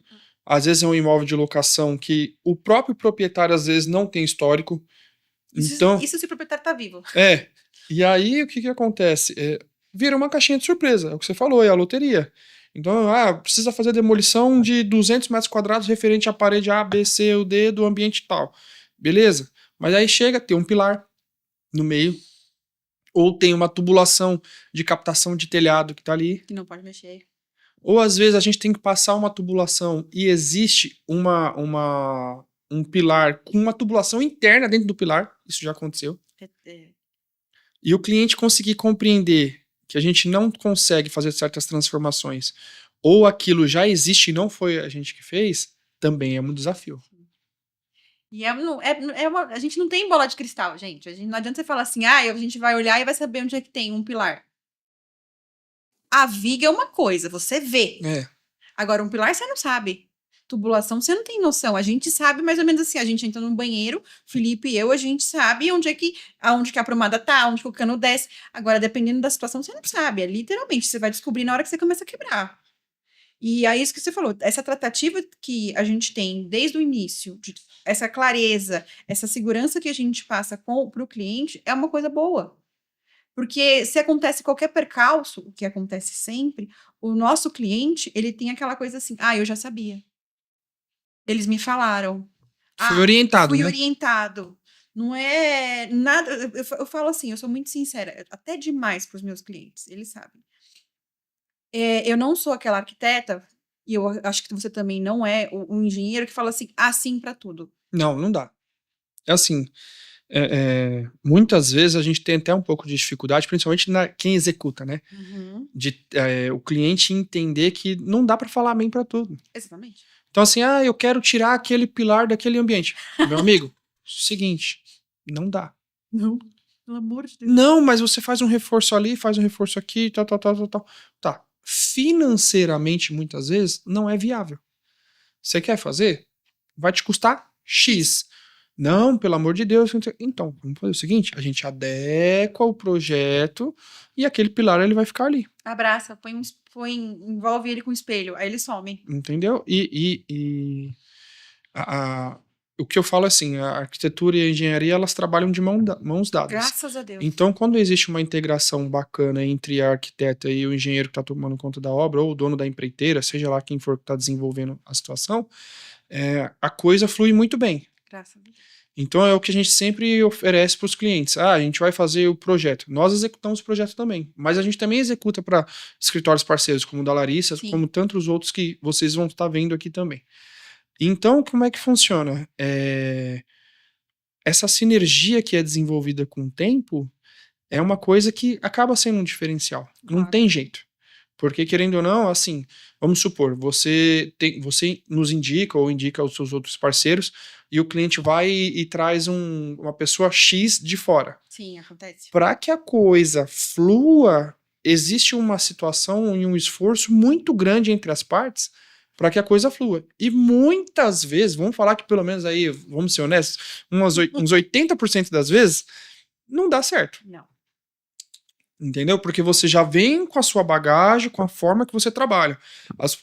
Às vezes é um imóvel de locação que o próprio proprietário às vezes não tem histórico. Então, isso se o proprietário está vivo. E aí o que acontece? Vira uma caixinha de surpresa, é o que você falou, é a loteria. Então, precisa fazer demolição de 200 metros quadrados referente à parede A, B, C ou D do ambiente tal. Beleza? Mas aí chega, tem um pilar no meio, ou tem uma tubulação de captação de telhado que tá ali. Que não pode mexer. Ou às vezes a gente tem que passar uma tubulação e existe um pilar com uma tubulação interna dentro do pilar. Isso já aconteceu. E o cliente conseguir compreender que a gente não consegue fazer certas transformações, ou aquilo já existe e não foi a gente que fez, também é um desafio. E a gente não tem bola de cristal, gente. Não adianta você falar assim, a gente vai olhar e vai saber onde é que tem um pilar. A viga é uma coisa, você vê. É. Agora, um pilar você não sabe. Tubulação você não tem noção. A gente sabe mais ou menos assim. A gente entra no banheiro, Felipe e eu, a gente sabe aonde que a promada tá, onde que o cano desce. Agora, dependendo da situação, você não sabe. É literalmente, você vai descobrir na hora que você começa a quebrar. E aí, isso que você falou, essa tratativa que a gente tem desde o início, essa clareza, essa segurança que a gente passa para o cliente, é uma coisa boa. Porque se acontece qualquer percalço, o que acontece sempre, o nosso cliente, ele tem aquela coisa assim, eu já sabia. Eles me falaram. Fui orientado, fui né? orientado. Não é nada. Eu falo assim, eu sou muito sincera, até demais para os meus clientes, eles sabem. Eu não sou aquela arquiteta, e eu acho que você também não é, um engenheiro que fala assim para tudo. Não dá. É assim, muitas vezes a gente tem até um pouco de dificuldade, principalmente quem executa, né? Uhum. De o cliente entender que não dá para falar amém para tudo. Exatamente. Então, assim, eu quero tirar aquele pilar daquele ambiente. Meu amigo, seguinte, não dá. Não, pelo amor de Deus. Não, mas você faz um reforço ali, faz um reforço aqui, tal. Tá. Financeiramente, muitas vezes, não é viável. Você quer fazer? Vai te custar X. Não, pelo amor de Deus. Então, vamos fazer o seguinte, a gente adequa o projeto e aquele pilar ele vai ficar ali. Abraça, envolve ele com o espelho, aí ele some. Entendeu? O que eu falo é assim, a arquitetura e a engenharia, elas trabalham de mãos dadas. Graças a Deus. Então, quando existe uma integração bacana entre a arquiteta e o engenheiro que está tomando conta da obra, ou o dono da empreiteira, seja lá quem for que está desenvolvendo a situação, a coisa flui muito bem. Graças a Deus. Então, é o que a gente sempre oferece para os clientes. A gente vai fazer o projeto. Nós executamos o projeto também, mas a gente também executa para escritórios parceiros, como o da Larissa, Sim. como tantos outros que vocês vão estar vendo aqui também. Então, como é que funciona? Essa sinergia que é desenvolvida com o tempo é uma coisa que acaba sendo um diferencial. Claro. Não tem jeito. Porque, querendo ou não, assim, vamos supor, você nos indica ou indica os seus outros parceiros e o cliente vai e traz uma pessoa X de fora. Sim, acontece. Para que a coisa flua, existe uma situação e um esforço muito grande entre as partes para que a coisa flua. E muitas vezes, vamos falar que pelo menos aí, vamos ser honestos, uns 80% das vezes, não dá certo. Não. Entendeu? Porque você já vem com a sua bagagem, com a forma que você trabalha.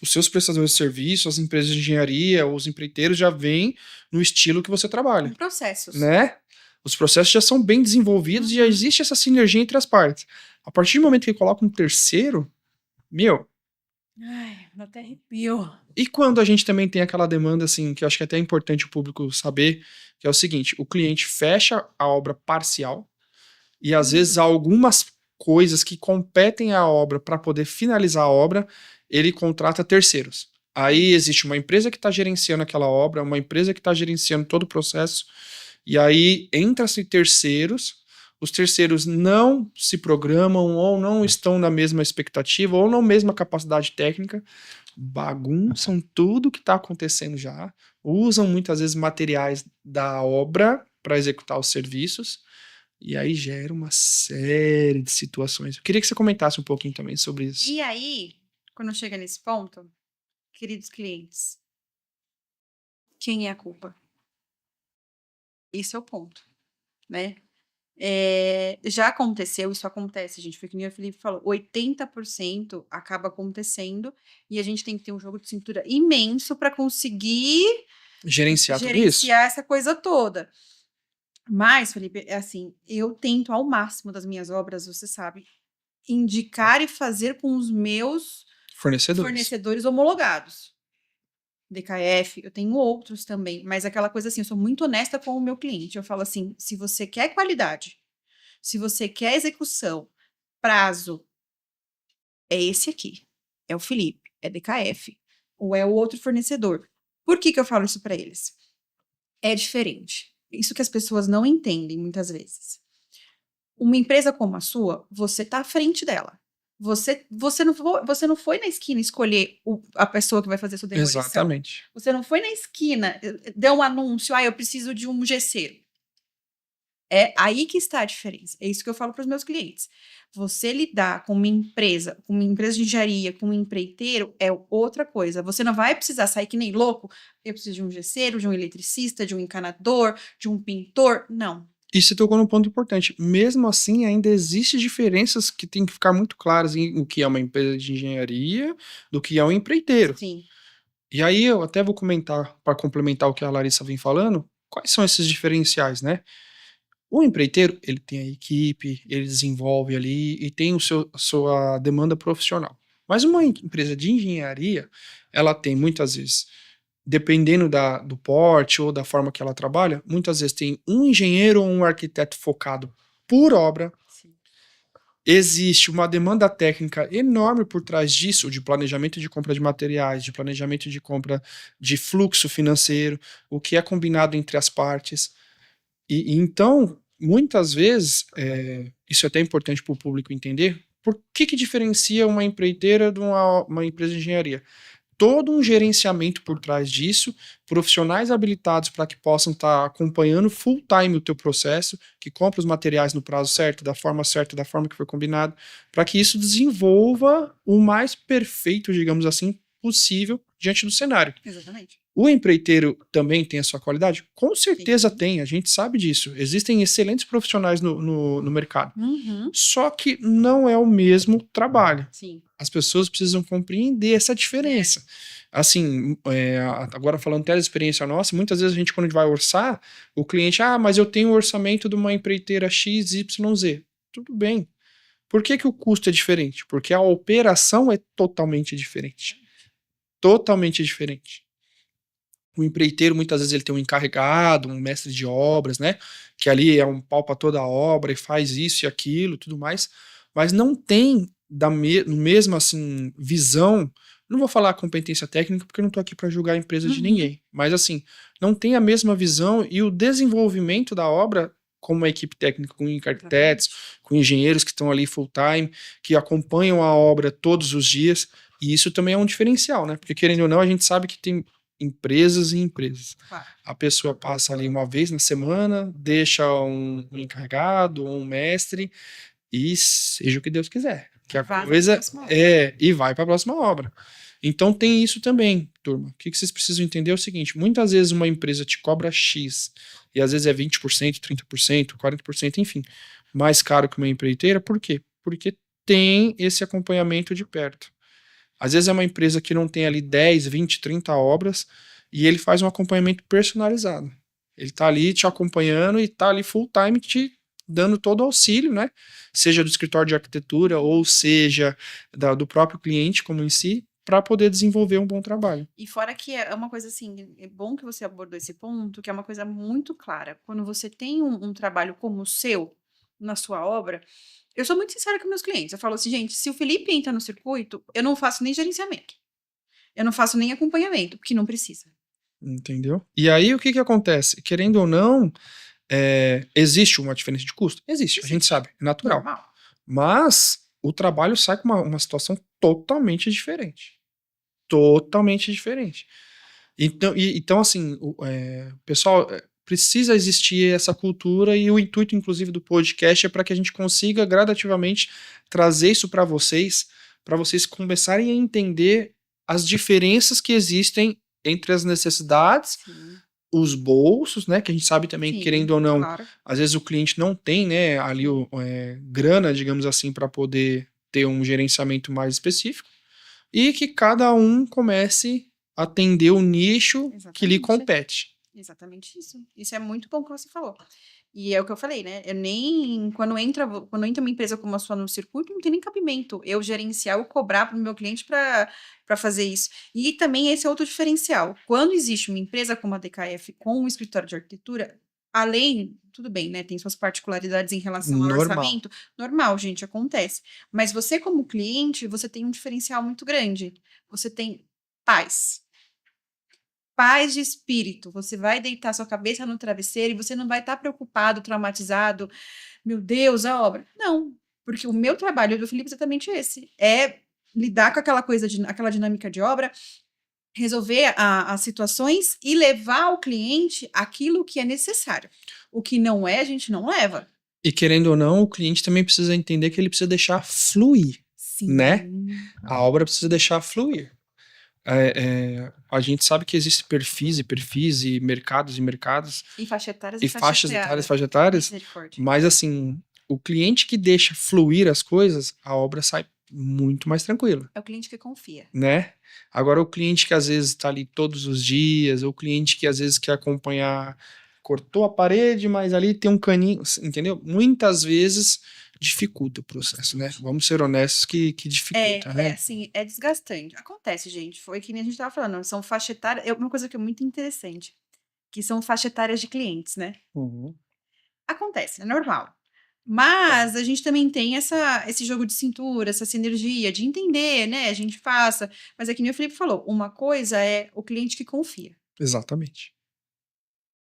Os seus prestadores de serviço, as empresas de engenharia, os empreiteiros já vêm no estilo que você trabalha. Com processos. Né? Os processos já são bem desenvolvidos e já existe essa sinergia entre as partes. A partir do momento que coloca um terceiro, Ai, dá até arrepio. E quando a gente também tem aquela demanda, assim, que eu acho que é até importante o público saber, que é o seguinte, o cliente fecha a obra parcial e às vezes algumas coisas que competem à obra para poder finalizar a obra, ele contrata terceiros. Aí existe uma empresa que está gerenciando aquela obra, uma empresa que está gerenciando todo o processo, e aí entra-se terceiros, os terceiros não se programam ou não estão na mesma expectativa ou na mesma capacidade técnica, bagunçam tudo que está acontecendo já, usam muitas vezes materiais da obra para executar os serviços, e aí gera uma série de situações. Eu queria que você comentasse um pouquinho também sobre isso. E aí, quando chega nesse ponto, queridos clientes, quem é a culpa? Esse é o ponto, né? Já aconteceu, isso acontece, gente. Foi que nem o Felipe falou, 80% acaba acontecendo e a gente tem que ter um jogo de cintura imenso para conseguir Gerenciar tudo isso? essa coisa toda. Mas, Felipe, assim, eu tento ao máximo das minhas obras, você sabe, indicar e fazer com os meus fornecedores homologados. DKF, eu tenho outros também, mas aquela coisa assim, eu sou muito honesta com o meu cliente. Eu falo assim, se você quer qualidade, se você quer execução, prazo, é esse aqui. É o Felipe, é DKF, ou é o outro fornecedor. Por que eu falo isso para eles? É diferente. Isso que as pessoas não entendem muitas vezes. Uma empresa como a sua, você está à frente dela. Você não foi na esquina escolher a pessoa que vai fazer a sua demolição. Exatamente. Você não foi na esquina, deu um anúncio, eu preciso de um gesseiro. É aí que está a diferença. É isso que eu falo para os meus clientes. Você lidar com uma empresa de engenharia, com um empreiteiro, é outra coisa. Você não vai precisar sair que nem louco. Eu preciso de um gesseiro, de um eletricista, de um encanador, de um pintor. Não. E você tocou num ponto importante. Mesmo assim, ainda existem diferenças que tem que ficar muito claras em o que é uma empresa de engenharia do que é um empreiteiro. Sim. E aí eu até vou comentar, para complementar o que a Larissa vem falando, quais são esses diferenciais, né? O empreiteiro, ele tem a equipe, ele desenvolve ali e tem a sua demanda profissional. Mas uma empresa de engenharia, ela tem muitas vezes, dependendo do porte ou da forma que ela trabalha, muitas vezes tem um engenheiro ou um arquiteto focado por obra. Sim. Existe uma demanda técnica enorme por trás disso, de planejamento de compra de materiais, de planejamento de compra de fluxo financeiro, o que é combinado entre as partes. E então, muitas vezes, isso é até importante para o público entender, por que diferencia uma empreiteira de uma empresa de engenharia? Todo um gerenciamento por trás disso, profissionais habilitados para que possam estar acompanhando full time o teu processo, que compra os materiais no prazo certo, da forma certa, da forma que foi combinado, para que isso desenvolva o mais perfeito, digamos assim, possível diante do cenário. Exatamente. O empreiteiro também tem a sua qualidade? Com certeza Sim. tem, a gente sabe disso. Existem excelentes profissionais no mercado. Uhum. Só que não é o mesmo trabalho. Sim. As pessoas precisam compreender essa diferença. Assim, agora falando até da experiência nossa, muitas vezes quando a gente vai orçar, o cliente, mas eu tenho o orçamento de uma empreiteira XYZ. Tudo bem. Por que o custo é diferente? Porque a operação é totalmente diferente. Totalmente diferente. O empreiteiro, muitas vezes, ele tem um encarregado, um mestre de obras, né? Que ali é um pau para toda a obra e faz isso e aquilo, tudo mais. Mas não tem mesma assim, visão. Não vou falar competência técnica, porque eu não estou aqui para julgar a empresa de ninguém. Mas assim, não tem a mesma visão e o desenvolvimento da obra, como uma equipe técnica com arquitetos, com engenheiros que estão ali full time, que acompanham a obra todos os dias. E isso também é um diferencial, né? Porque querendo ou não, a gente sabe que tem empresas e empresas. A pessoa passa ali uma vez na semana, deixa um encarregado ou um mestre e seja o que Deus quiser. Que a coisa e vai para a próxima obra. Então tem isso também, turma. O que vocês precisam entender é o seguinte: muitas vezes uma empresa te cobra X, e às vezes é 20%, 30%, 40%, enfim, mais caro que uma empreiteira. Por quê? Porque tem esse acompanhamento de perto. Às vezes é uma empresa que não tem ali 10, 20, 30 obras e ele faz um acompanhamento personalizado. Ele tá ali te acompanhando e tá ali full time te dando todo o auxílio, né? Seja do escritório de arquitetura ou seja do próprio cliente como em si, para poder desenvolver um bom trabalho. E fora que é uma coisa assim, é bom que você abordou esse ponto, que é uma coisa muito clara. Quando você tem um trabalho como o seu, na sua obra, eu sou muito sincera com meus clientes. Eu falo assim, gente, se o Felipe entra no circuito, eu não faço nem gerenciamento. Eu não faço nem acompanhamento, porque não precisa. Entendeu? E aí o que acontece? Querendo ou não, existe uma diferença de custo? Existe, a gente sabe, é natural. Normal. Mas o trabalho sai com uma situação totalmente diferente. Totalmente diferente. Então assim, pessoal, precisa existir essa cultura e o intuito, inclusive, do podcast é para que a gente consiga gradativamente trazer isso para vocês começarem a entender as diferenças que existem entre as necessidades, os bolsos, né, que a gente sabe também, querendo ou não, às vezes o cliente não tem, né, ali grana, digamos assim, para poder ter um gerenciamento mais específico, e que cada um comece a atender o nicho que lhe compete. Exatamente isso. Isso é muito bom que você falou. E é o que eu falei, né? Eu nem. Quando entra uma empresa como a sua no circuito, não tem nem cabimento eu gerenciar ou cobrar para o meu cliente para fazer isso. E também esse é outro diferencial. Quando existe uma empresa como a DKF com um escritório de arquitetura, além, tudo bem, né? Tem suas particularidades em relação ao orçamento. Normal, gente, acontece. Mas você, como cliente, você tem um diferencial muito grande. Você tem paz. Paz de espírito. Você vai deitar sua cabeça no travesseiro e você não vai estar preocupado, traumatizado. Meu Deus, a obra. Não. Porque o meu trabalho do Felipe é exatamente esse. É lidar com aquela coisa, aquela dinâmica de obra, resolver as situações e levar ao cliente aquilo que é necessário. O que não é, a gente não leva. E querendo ou não, o cliente também precisa entender que ele precisa deixar fluir, Sim. né? A obra precisa deixar fluir. A gente sabe que existem perfis e mercados, E faixa etárias e faixas etárias, Misericórdia. mas assim, o cliente que deixa fluir as coisas, a obra sai muito mais tranquila, É o cliente que confia. né? Agora, o cliente que às vezes está ali todos os dias, ou o cliente que às vezes quer acompanhar, cortou a parede, mas ali tem um caninho, entendeu? Muitas vezes dificulta o processo, né? Vamos ser honestos que dificulta, né? Assim, é desgastante. Acontece, gente. Foi que nem a gente tava falando. São faixa etária. É uma coisa que é muito interessante. Que são faixa etárias de clientes, né? Uhum. Acontece, é normal. Mas a gente também tem esse jogo de cintura, essa sinergia de entender, né? A gente faça. Mas é que nem o Felipe falou: uma coisa é o cliente que confia. Exatamente.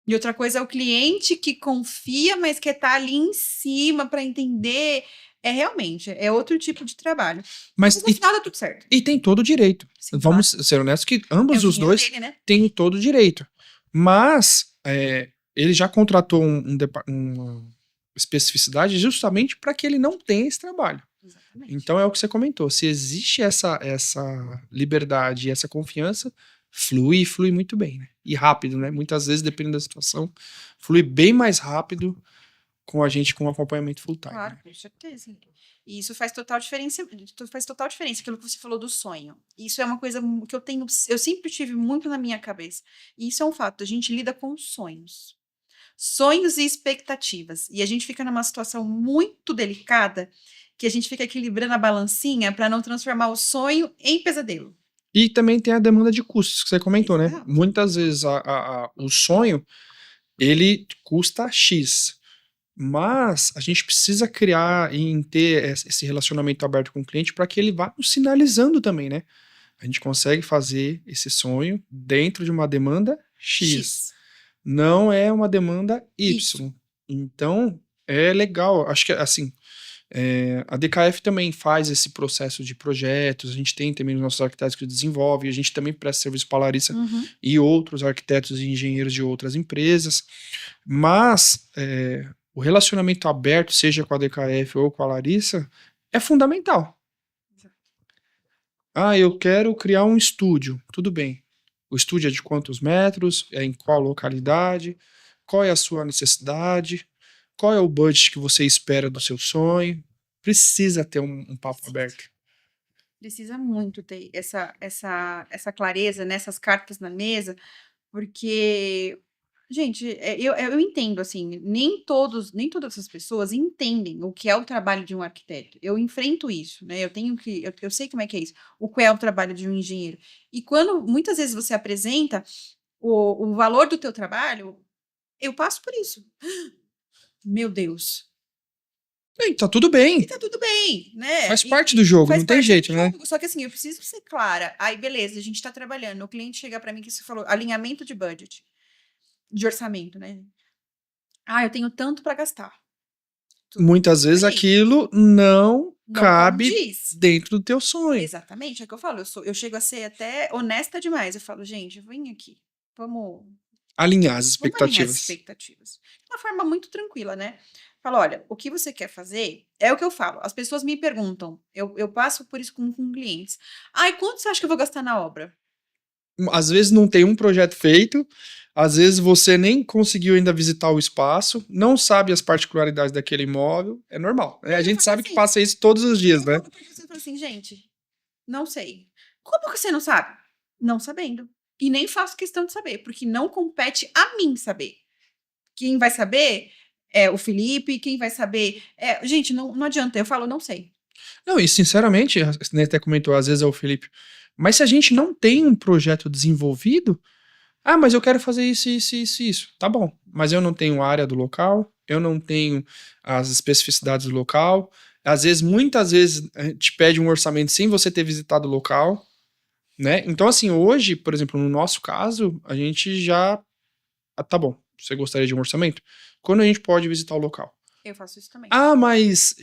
E outra coisa é o cliente que confia, mas quer estar ali em cima para entender. Realmente, é outro tipo de trabalho. Mas no final dá tudo certo. E tem todo o direito. Sim, Vamos ser honestos que ambos o os dinheiro dois dele, né? têm todo o direito. Mas ele já contratou uma especificidade justamente para que ele não tenha esse trabalho. Exatamente. Então é o que você comentou. Se existe essa liberdade e essa confiança, flui muito bem, né? E rápido, né? Muitas vezes, dependendo da situação, flui bem mais rápido com a gente com acompanhamento full time. Claro, Né? com certeza. E isso faz total diferença, aquilo que você falou do sonho. Isso é uma coisa que eu sempre tive muito na minha cabeça. E isso é um fato, a gente lida com sonhos. Sonhos e expectativas. E a gente fica numa situação muito delicada que a gente fica equilibrando a balancinha para não transformar o sonho em pesadelo. E também tem a demanda de custos que você comentou, né? Exato. Muitas vezes o sonho, ele custa X. Mas a gente precisa criar e ter esse relacionamento aberto com o cliente para que ele vá nos sinalizando também, né? A gente consegue fazer esse sonho dentro de uma demanda X. Não é uma demanda Y. Então, é legal. Acho que, assim, a DKF também faz esse processo de projetos, a gente tem também os nossos arquitetos que desenvolvem, a gente também presta serviço para a Larissa e outros arquitetos e engenheiros de outras empresas, mas o relacionamento aberto, seja com a DKF ou com a Larissa, é fundamental. Eu quero criar um estúdio, tudo bem. O estúdio é de quantos metros, é em qual localidade, qual é a sua necessidade, qual é o budget que você espera do seu sonho. Precisa ter um papo aberto. Precisa muito ter essa clareza, nessas cartas na mesa, porque, gente, eu entendo, assim, nem todas essas pessoas entendem o que é o trabalho de um arquiteto. Eu enfrento isso, né? Eu sei como é que é isso, o que é o trabalho de um engenheiro. E quando muitas vezes você apresenta o valor do teu trabalho, eu passo por isso. Meu Deus. E tá tudo bem. E tá tudo bem, né? Faz parte do jogo, não tem jeito, né? Só que assim, eu preciso ser clara. Aí, beleza, a gente tá trabalhando. O cliente chega para mim que você falou, alinhamento de budget, de orçamento, né? Eu tenho tanto para gastar. Muitas vezes aquilo não cabe condiz dentro do teu sonho. Exatamente, é o que eu falo. Eu chego a ser até honesta demais. Eu falo, gente, vem aqui, vamos alinhar as expectativas. Vamos alinhar as expectativas. De uma forma muito tranquila, né? Fala, olha, o que você quer fazer é o que eu falo. As pessoas me perguntam, eu passo por isso com clientes. Quanto você acha que eu vou gastar na obra? Às vezes não tem um projeto feito, às vezes você nem conseguiu ainda visitar o espaço, não sabe as particularidades daquele imóvel, é normal. A gente sabe que passa isso todos os dias, né? Você fala assim, gente, não sei. Como que você não sabe? Não sabendo. E nem faço questão de saber, porque não compete a mim saber. Quem vai saber é o Felipe, quem vai saber... gente, não adianta, eu falo, não sei. Não, e sinceramente, você até comentou, às vezes é o Felipe, mas se a gente não tem um projeto desenvolvido, mas eu quero fazer isso. Tá bom, mas eu não tenho a área do local, eu não tenho as especificidades do local, muitas vezes, a gente pede um orçamento sem você ter visitado o local, né? Então, assim, hoje, por exemplo, no nosso caso, a gente já... tá bom, você gostaria de um orçamento? Quando a gente pode visitar o local? Eu faço isso também. Ah, mas...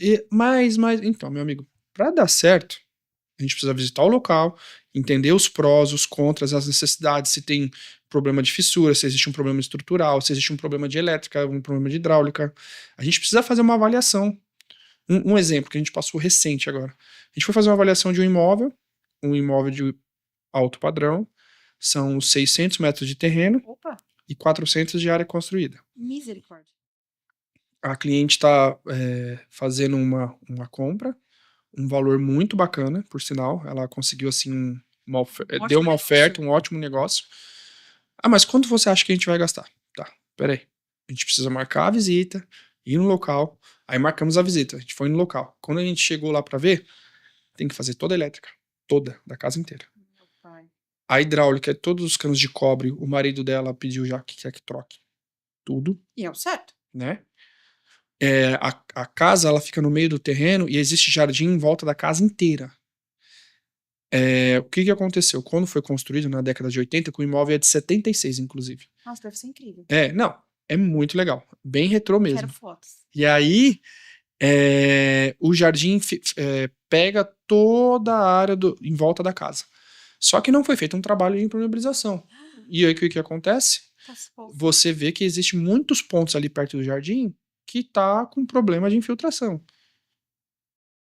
Então, meu amigo, para dar certo, a gente precisa visitar o local, entender os prós, os contras, as necessidades, se tem problema de fissura, se existe um problema estrutural, se existe um problema de elétrica, um problema de hidráulica. A gente precisa fazer uma avaliação. Um exemplo que a gente passou recente agora. A gente foi fazer uma avaliação de um imóvel de alto padrão, são 600 metros de terreno Opa, e 400 de área construída. misericórdia. A cliente está fazendo uma compra, um valor muito bacana, por sinal. Ela conseguiu, assim, deu uma oferta, um ótimo negócio. Ah, mas quanto você acha que a gente vai gastar? Tá, peraí. A gente precisa marcar a visita, ir no local. Aí marcamos a visita, a gente foi no local. Quando a gente chegou lá pra ver, tem que fazer toda a elétrica, toda, da casa inteira. Meu pai. A hidráulica, todos os canos de cobre, o marido dela pediu já que quer que troque. Tudo, E é o certo. né? A casa, ela fica no meio do terreno e existe jardim em volta da casa inteira. O que aconteceu? Quando foi construído na década de 80, que o imóvel é de 76, inclusive. Nossa, deve ser incrível. Não, é muito legal. Bem retrô mesmo. Quero fotos. E aí, o jardim pega toda a área em volta da casa. Só que não foi feito um trabalho de impermeabilização. E aí, o que acontece? Você vê que existe muitos pontos ali perto do jardim que tá com problema de infiltração.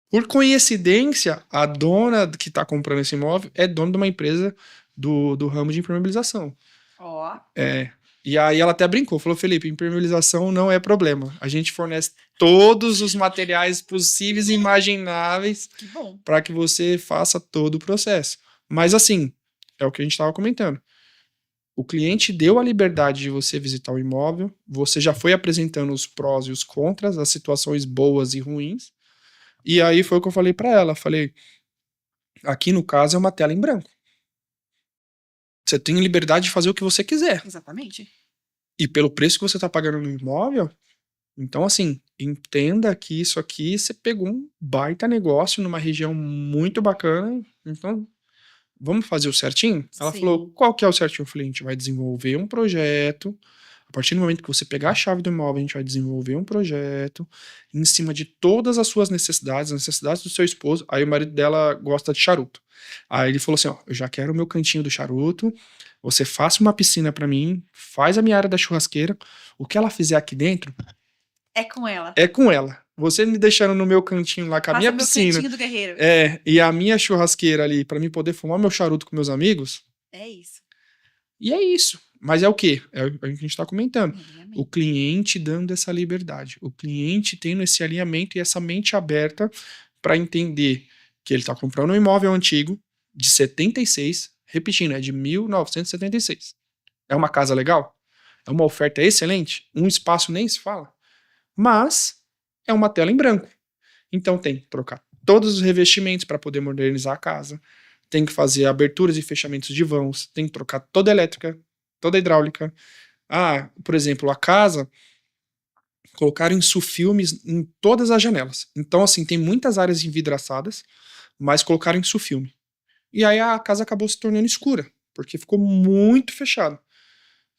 Por coincidência, a dona que tá comprando esse imóvel é dona de uma empresa do ramo de impermeabilização. Ó. E aí ela até brincou, falou, Felipe, impermeabilização não é problema. A gente fornece todos os materiais possíveis e imagináveis para que você faça todo o processo. Mas assim, é o que a gente estava comentando. O cliente deu a liberdade de você visitar o imóvel, você já foi apresentando os prós e os contras, as situações boas e ruins, e aí foi o que eu falei para ela. Falei, aqui no caso é uma tela em branco. Você tem liberdade de fazer o que você quiser. Exatamente. E pelo preço que você tá pagando no imóvel, então assim, entenda que isso aqui você pegou um baita negócio numa região muito bacana, então vamos fazer o certinho? Ela Sim. falou, qual que é o certinho? Eu falei, a gente vai desenvolver um projeto. A partir do momento que você pegar a chave do imóvel, a gente vai desenvolver um projeto em cima de todas as suas necessidades, as necessidades do seu esposo. Aí o marido dela gosta de charuto. Aí ele falou assim, ó, eu já quero o meu cantinho do charuto, você faça uma piscina pra mim, faz a minha área da churrasqueira, o que ela fizer aqui dentro... É com ela. É com ela. Você me deixando no meu cantinho lá com a minha piscina... Cantinho do guerreiro. E a minha churrasqueira ali, pra mim poder fumar meu charuto com meus amigos... É isso. E é isso. Mas é o quê? É o que a gente tá comentando. O cliente dando essa liberdade. O cliente tendo esse alinhamento e essa mente aberta para entender que ele tá comprando um imóvel antigo de 76, repetindo, é de 1976. É uma casa legal? É uma oferta excelente? Um espaço nem se fala? Mas é uma tela em branco. Então tem que trocar todos os revestimentos para poder modernizar a casa. Tem que fazer aberturas e fechamentos de vãos. Tem que trocar toda a elétrica, toda a hidráulica. Por exemplo, a casa colocaram insufilmes em todas as janelas. Então, assim, tem muitas áreas envidraçadas, mas colocaram insufilme. E aí a casa acabou se tornando escura, porque ficou muito fechado.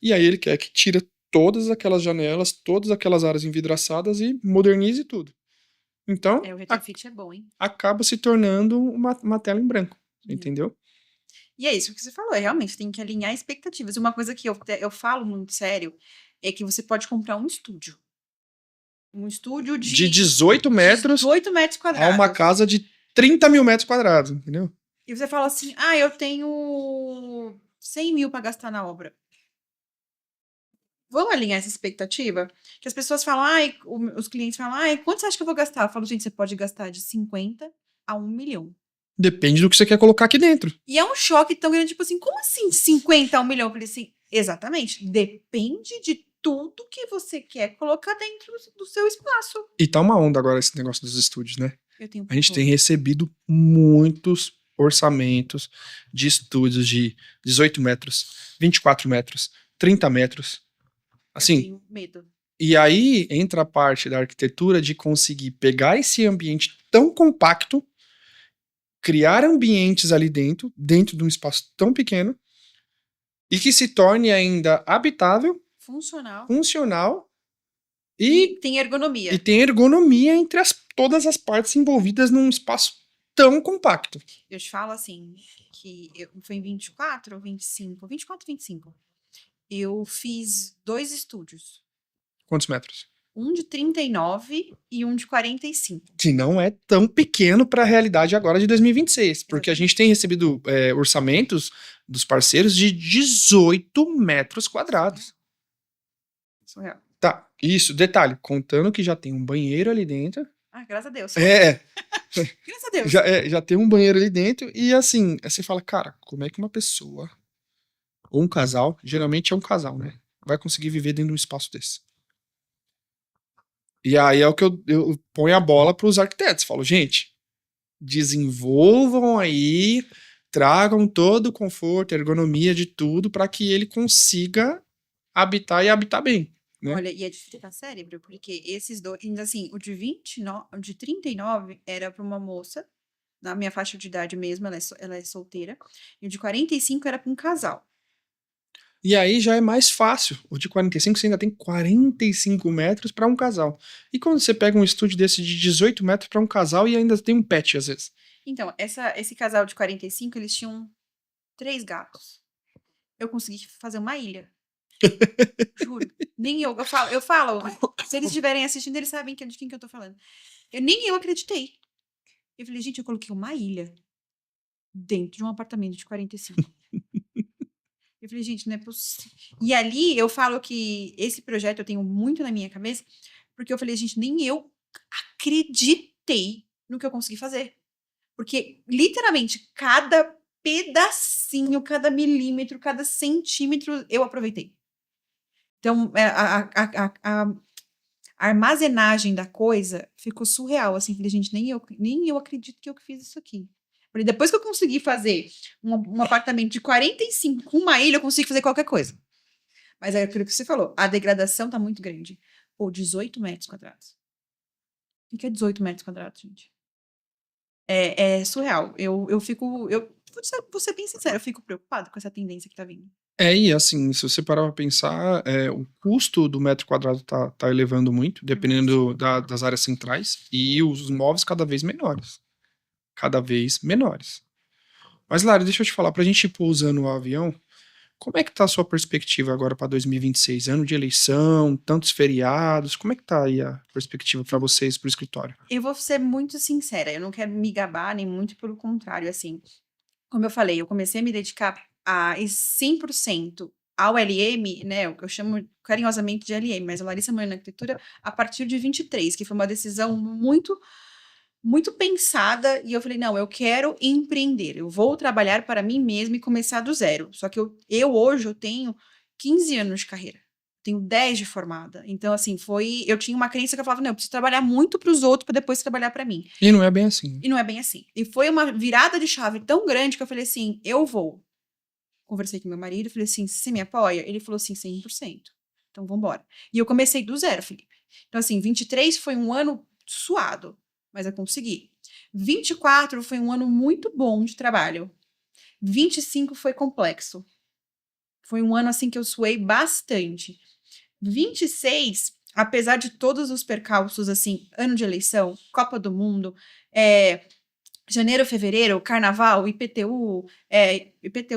E aí ele quer que tire todas aquelas janelas, todas aquelas áreas envidraçadas e modernize tudo. Então, o retrofit é bom, hein? acaba se tornando uma tela em branco, entendeu? E é isso que você falou, realmente tem que alinhar expectativas. Uma coisa que eu falo muito sério é que você pode comprar um estúdio. Um estúdio de 18 metros, 18 metros quadrados. A uma casa de 30 mil metros quadrados, entendeu? E você fala assim, eu tenho 100 mil para gastar na obra. Vamos alinhar essa expectativa? Que as pessoas falam, os clientes falam, quanto você acha que eu vou gastar? Eu falo, gente, você pode gastar de 50 a 1 milhão. Depende do que você quer colocar aqui dentro. E é um choque tão grande, tipo assim, como assim 50 a 1 milhão? Eu falei assim, exatamente, depende de tudo que você quer colocar dentro do seu espaço. E tá uma onda agora esse negócio dos estúdios, né? A gente tem recebido muitos orçamentos de estúdios de 18 metros, 24 metros, 30 metros. Assim, eu tenho medo. E aí entra a parte da arquitetura de conseguir pegar esse ambiente tão compacto, criar ambientes ali dentro de um espaço tão pequeno, e que se torne ainda habitável, funcional E tem ergonomia. E tem ergonomia entre todas as partes envolvidas num espaço tão compacto. Eu te falo assim, que foi em 24 ou 25? 24, 25. Eu fiz 2 estúdios. Quantos metros? Um de 39 e um de 45. Que não é tão pequeno para a realidade agora de 2026. Porque a Exatamente. gente tem recebido orçamentos dos parceiros de 18 metros quadrados. Surreal. Tá, isso, detalhe, contando que já tem um banheiro ali dentro. Ah, graças a Deus. Graças a Deus. Já tem um banheiro ali dentro. E assim, você fala, cara, como é que uma pessoa, ou um casal, geralmente é um casal, né? Vai conseguir viver dentro de um espaço desse? E aí é o que eu ponho a bola para os arquitetos. Falo, gente, desenvolvam aí, tragam todo o conforto, ergonomia de tudo para que ele consiga habitar e habitar bem, né? Olha, e é de fritar cérebro, porque esses dois, ainda assim, o de 29, o de 39 era para uma moça, na minha faixa de idade mesmo, ela é solteira, e o de 45 era para um casal. E aí já é mais fácil. O de 45 você ainda tem 45 metros para um casal. E quando você pega um estúdio desse de 18 metros para um casal e ainda tem um pet às vezes? Então, esse casal de 45, eles tinham 3 gatos. Eu consegui fazer uma ilha. Juro. Nem eu falo, se eles estiverem assistindo, eles sabem de quem que eu tô falando. Nem eu acreditei. Eu falei, gente, eu coloquei uma ilha dentro de um apartamento de 45. Eu falei, gente, não é possível. E ali eu falo que esse projeto eu tenho muito na minha cabeça, porque eu falei, gente, nem eu acreditei no que eu consegui fazer. Porque, literalmente, cada pedacinho, cada milímetro, cada centímetro eu aproveitei. Então, a armazenagem da coisa ficou surreal. Assim, falei, gente, nem eu acredito que eu fiz isso aqui. Falei, depois que eu consegui fazer um apartamento de 45 com uma ilha, eu consigo fazer qualquer coisa. Mas é aquilo que você falou, a degradação tá muito grande. Pô, 18 metros quadrados. O que é 18 metros quadrados, gente? É surreal. Eu fico. Vou ser bem sincera, eu fico preocupado com essa tendência que tá vindo. E assim, se você parar pra pensar, o custo do metro quadrado tá elevando muito, dependendo das áreas centrais, e os móveis cada vez menores. Cada vez menores. Mas, Lara, deixa eu te falar, pra gente ir pousando o avião, como é que tá a sua perspectiva agora pra 2026? Ano de eleição, tantos feriados, como é que tá aí a perspectiva pra vocês, pro escritório? Eu vou ser muito sincera, eu não quero me gabar, nem muito pelo contrário, assim. Como eu falei, eu comecei a me dedicar a 100% ao LM, né, o que eu chamo carinhosamente de LM, mas a Larissa Moreno Arquitetura, a partir de 23, que foi uma decisão muito, muito pensada, e eu falei, não, eu quero empreender, eu vou trabalhar para mim mesma e começar do zero. Só que eu hoje, eu tenho 15 anos de carreira. Tenho 10 de formada. Então, assim, eu tinha uma crença que eu falava, não, eu preciso trabalhar muito para os outros para depois trabalhar para mim. E não é bem assim. E não é bem assim. E foi uma virada de chave tão grande que eu falei assim, eu vou. Conversei com meu marido, falei assim, você me apoia? Ele falou assim, 100%. Então, vamos embora. E eu comecei do zero, Felipe. Então, assim, 23 foi um ano suado, mas eu consegui. 24 foi um ano muito bom de trabalho. 25 foi complexo. Foi um ano, assim, que eu suei bastante. 26, apesar de todos os percalços, assim, ano de eleição, Copa do Mundo, janeiro, fevereiro, carnaval, IPTU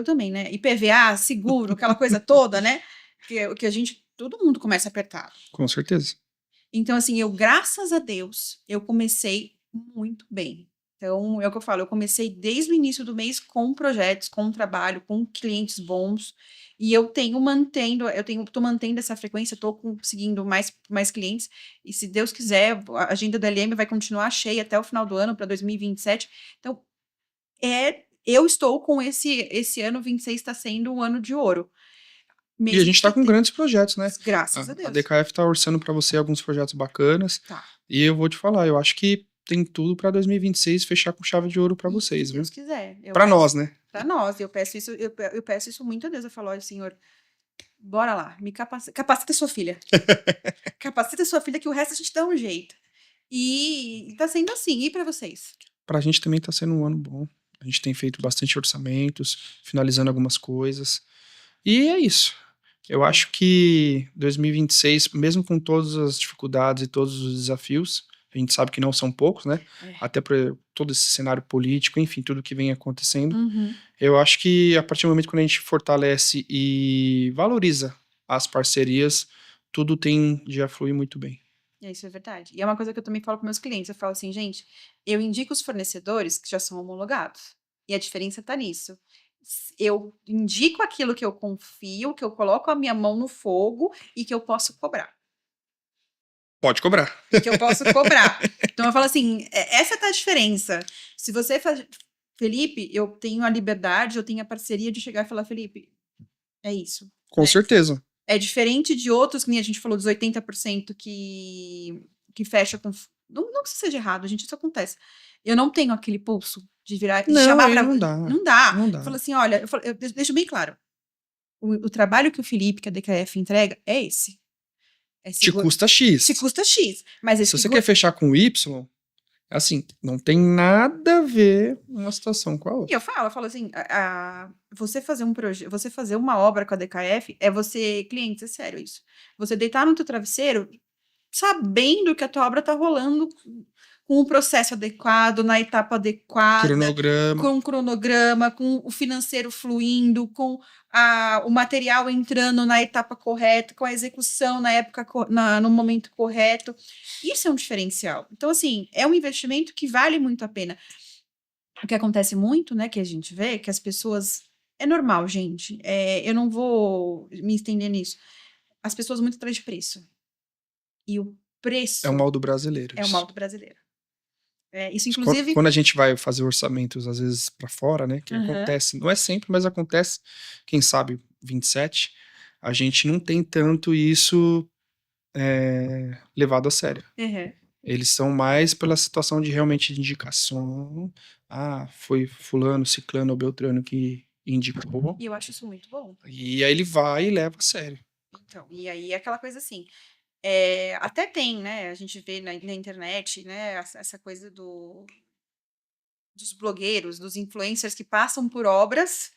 também, né? IPVA, seguro, aquela coisa toda, né? Que a gente, todo mundo começa apertado. Com certeza. Então, assim, graças a Deus, eu comecei muito bem. Então, é o que eu falo, eu comecei desde o início do mês com projetos, com trabalho, com clientes bons, e eu tô mantendo essa frequência, tô conseguindo mais clientes, e se Deus quiser, a agenda do LM vai continuar cheia até o final do ano, para 2027. Então, eu estou com esse ano 26 está sendo um ano de ouro. E a gente tá com grandes projetos, né? Graças a Deus. A DKF tá orçando para você alguns projetos bacanas. Tá. E eu vou te falar, eu acho que tem tudo para 2026 fechar com chave de ouro para vocês, se viu? Deus quiser. Para nós, né? Para nós. Eu peço isso muito a Deus. Eu falo, olha, Senhor, bora lá, me capacita sua filha. Capacita sua filha que o resto a gente dá um jeito. E tá sendo assim. E para vocês? Pra gente também tá sendo um ano bom. A gente tem feito bastante orçamentos, finalizando algumas coisas. E é isso. Eu acho que 2026, mesmo com todas as dificuldades e todos os desafios, a gente sabe que não são poucos, né? Até por todo esse cenário político, enfim, tudo que vem acontecendo. Eu acho que a partir do momento que a gente fortalece e valoriza as parcerias, tudo tende a fluir muito bem. Isso é verdade. E é uma coisa que eu também falo para meus clientes. Eu falo assim, gente, eu indico os fornecedores que já são homologados. E a diferença está nisso. Eu indico aquilo que eu confio, que eu coloco a minha mão no fogo e que eu posso cobrar. Pode cobrar. Que eu posso cobrar. Então eu falo assim, essa tá a diferença. Se você faz... Felipe, eu tenho a liberdade, eu tenho a parceria de chegar e falar, Felipe, é isso. Com certeza. É diferente de outros, que nem a gente falou, dos 80% que fecha com... Não que isso seja errado, gente, isso acontece. Eu não tenho aquele pulso de virar e chamar pra... Não dá. Não dá. Não dá. Eu falo assim, olha, eu deixo bem claro. O trabalho que o Felipe, que a DKF entrega, é esse. Te custa X. Te custa X. Mas se você quer fechar com Y, assim, não tem nada a ver uma situação com a outra. E eu falo assim, você fazer um projeto, você fazer uma obra com a DKF é você, cliente, é sério isso. Você deitar no teu travesseiro sabendo que a tua obra tá rolando com o processo adequado, na etapa adequada, com um cronograma, com o financeiro fluindo, com o material entrando na etapa correta, com a execução na época, no momento correto. Isso é um diferencial. Então, assim, é um investimento que vale muito a pena. O que acontece muito, né, que a gente vê, que as pessoas... É normal, gente. Eu não vou me estender nisso. As pessoas muito atrás de preço. E o preço... É o mal do brasileiro. É o mal do brasileiro. Isso, inclusive... Quando a gente vai fazer orçamentos, às vezes, para fora, né, que acontece, não é sempre, mas acontece, quem sabe, 27, a gente não tem tanto isso levado a sério. Eles são mais pela situação de realmente de indicação. Foi fulano, ciclano ou beltrano que indicou. E eu acho isso muito bom. E aí ele vai e leva a sério. Então, e aí é aquela coisa assim... até tem, né? A gente vê na internet, né? Essa coisa dos blogueiros, dos influencers que passam por obras.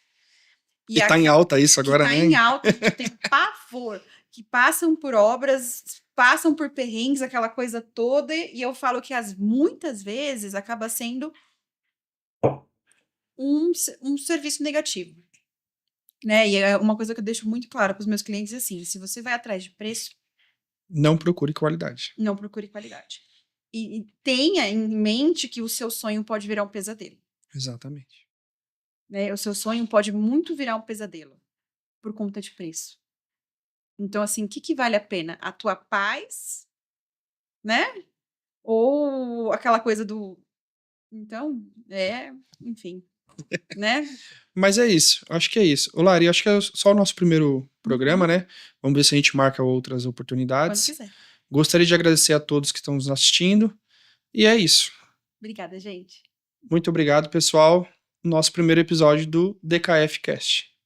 E tá em alta isso agora, né? Tá em alta, a gente tem pavor. Que passam por obras, passam por perrengues, aquela coisa toda. E eu falo que muitas vezes acaba sendo um serviço negativo. Né? E é uma coisa que eu deixo muito clara para os meus clientes, assim, se você vai atrás de preço, não procure qualidade. Não procure qualidade. E tenha em mente que o seu sonho pode virar um pesadelo. Exatamente. Né? O seu sonho pode muito virar um pesadelo por conta de preço. Então, assim, o que vale a pena? A tua paz, né? Ou aquela coisa do... Então, enfim, né? Mas é isso, acho que é isso. Ô, Lari, acho que é só o nosso primeiro programa, né? Vamos ver se a gente marca outras oportunidades. Quando quiser. Gostaria de agradecer a todos que estão nos assistindo. E é isso. Obrigada, gente. Muito obrigado, pessoal. Nosso primeiro episódio do DKF Cast.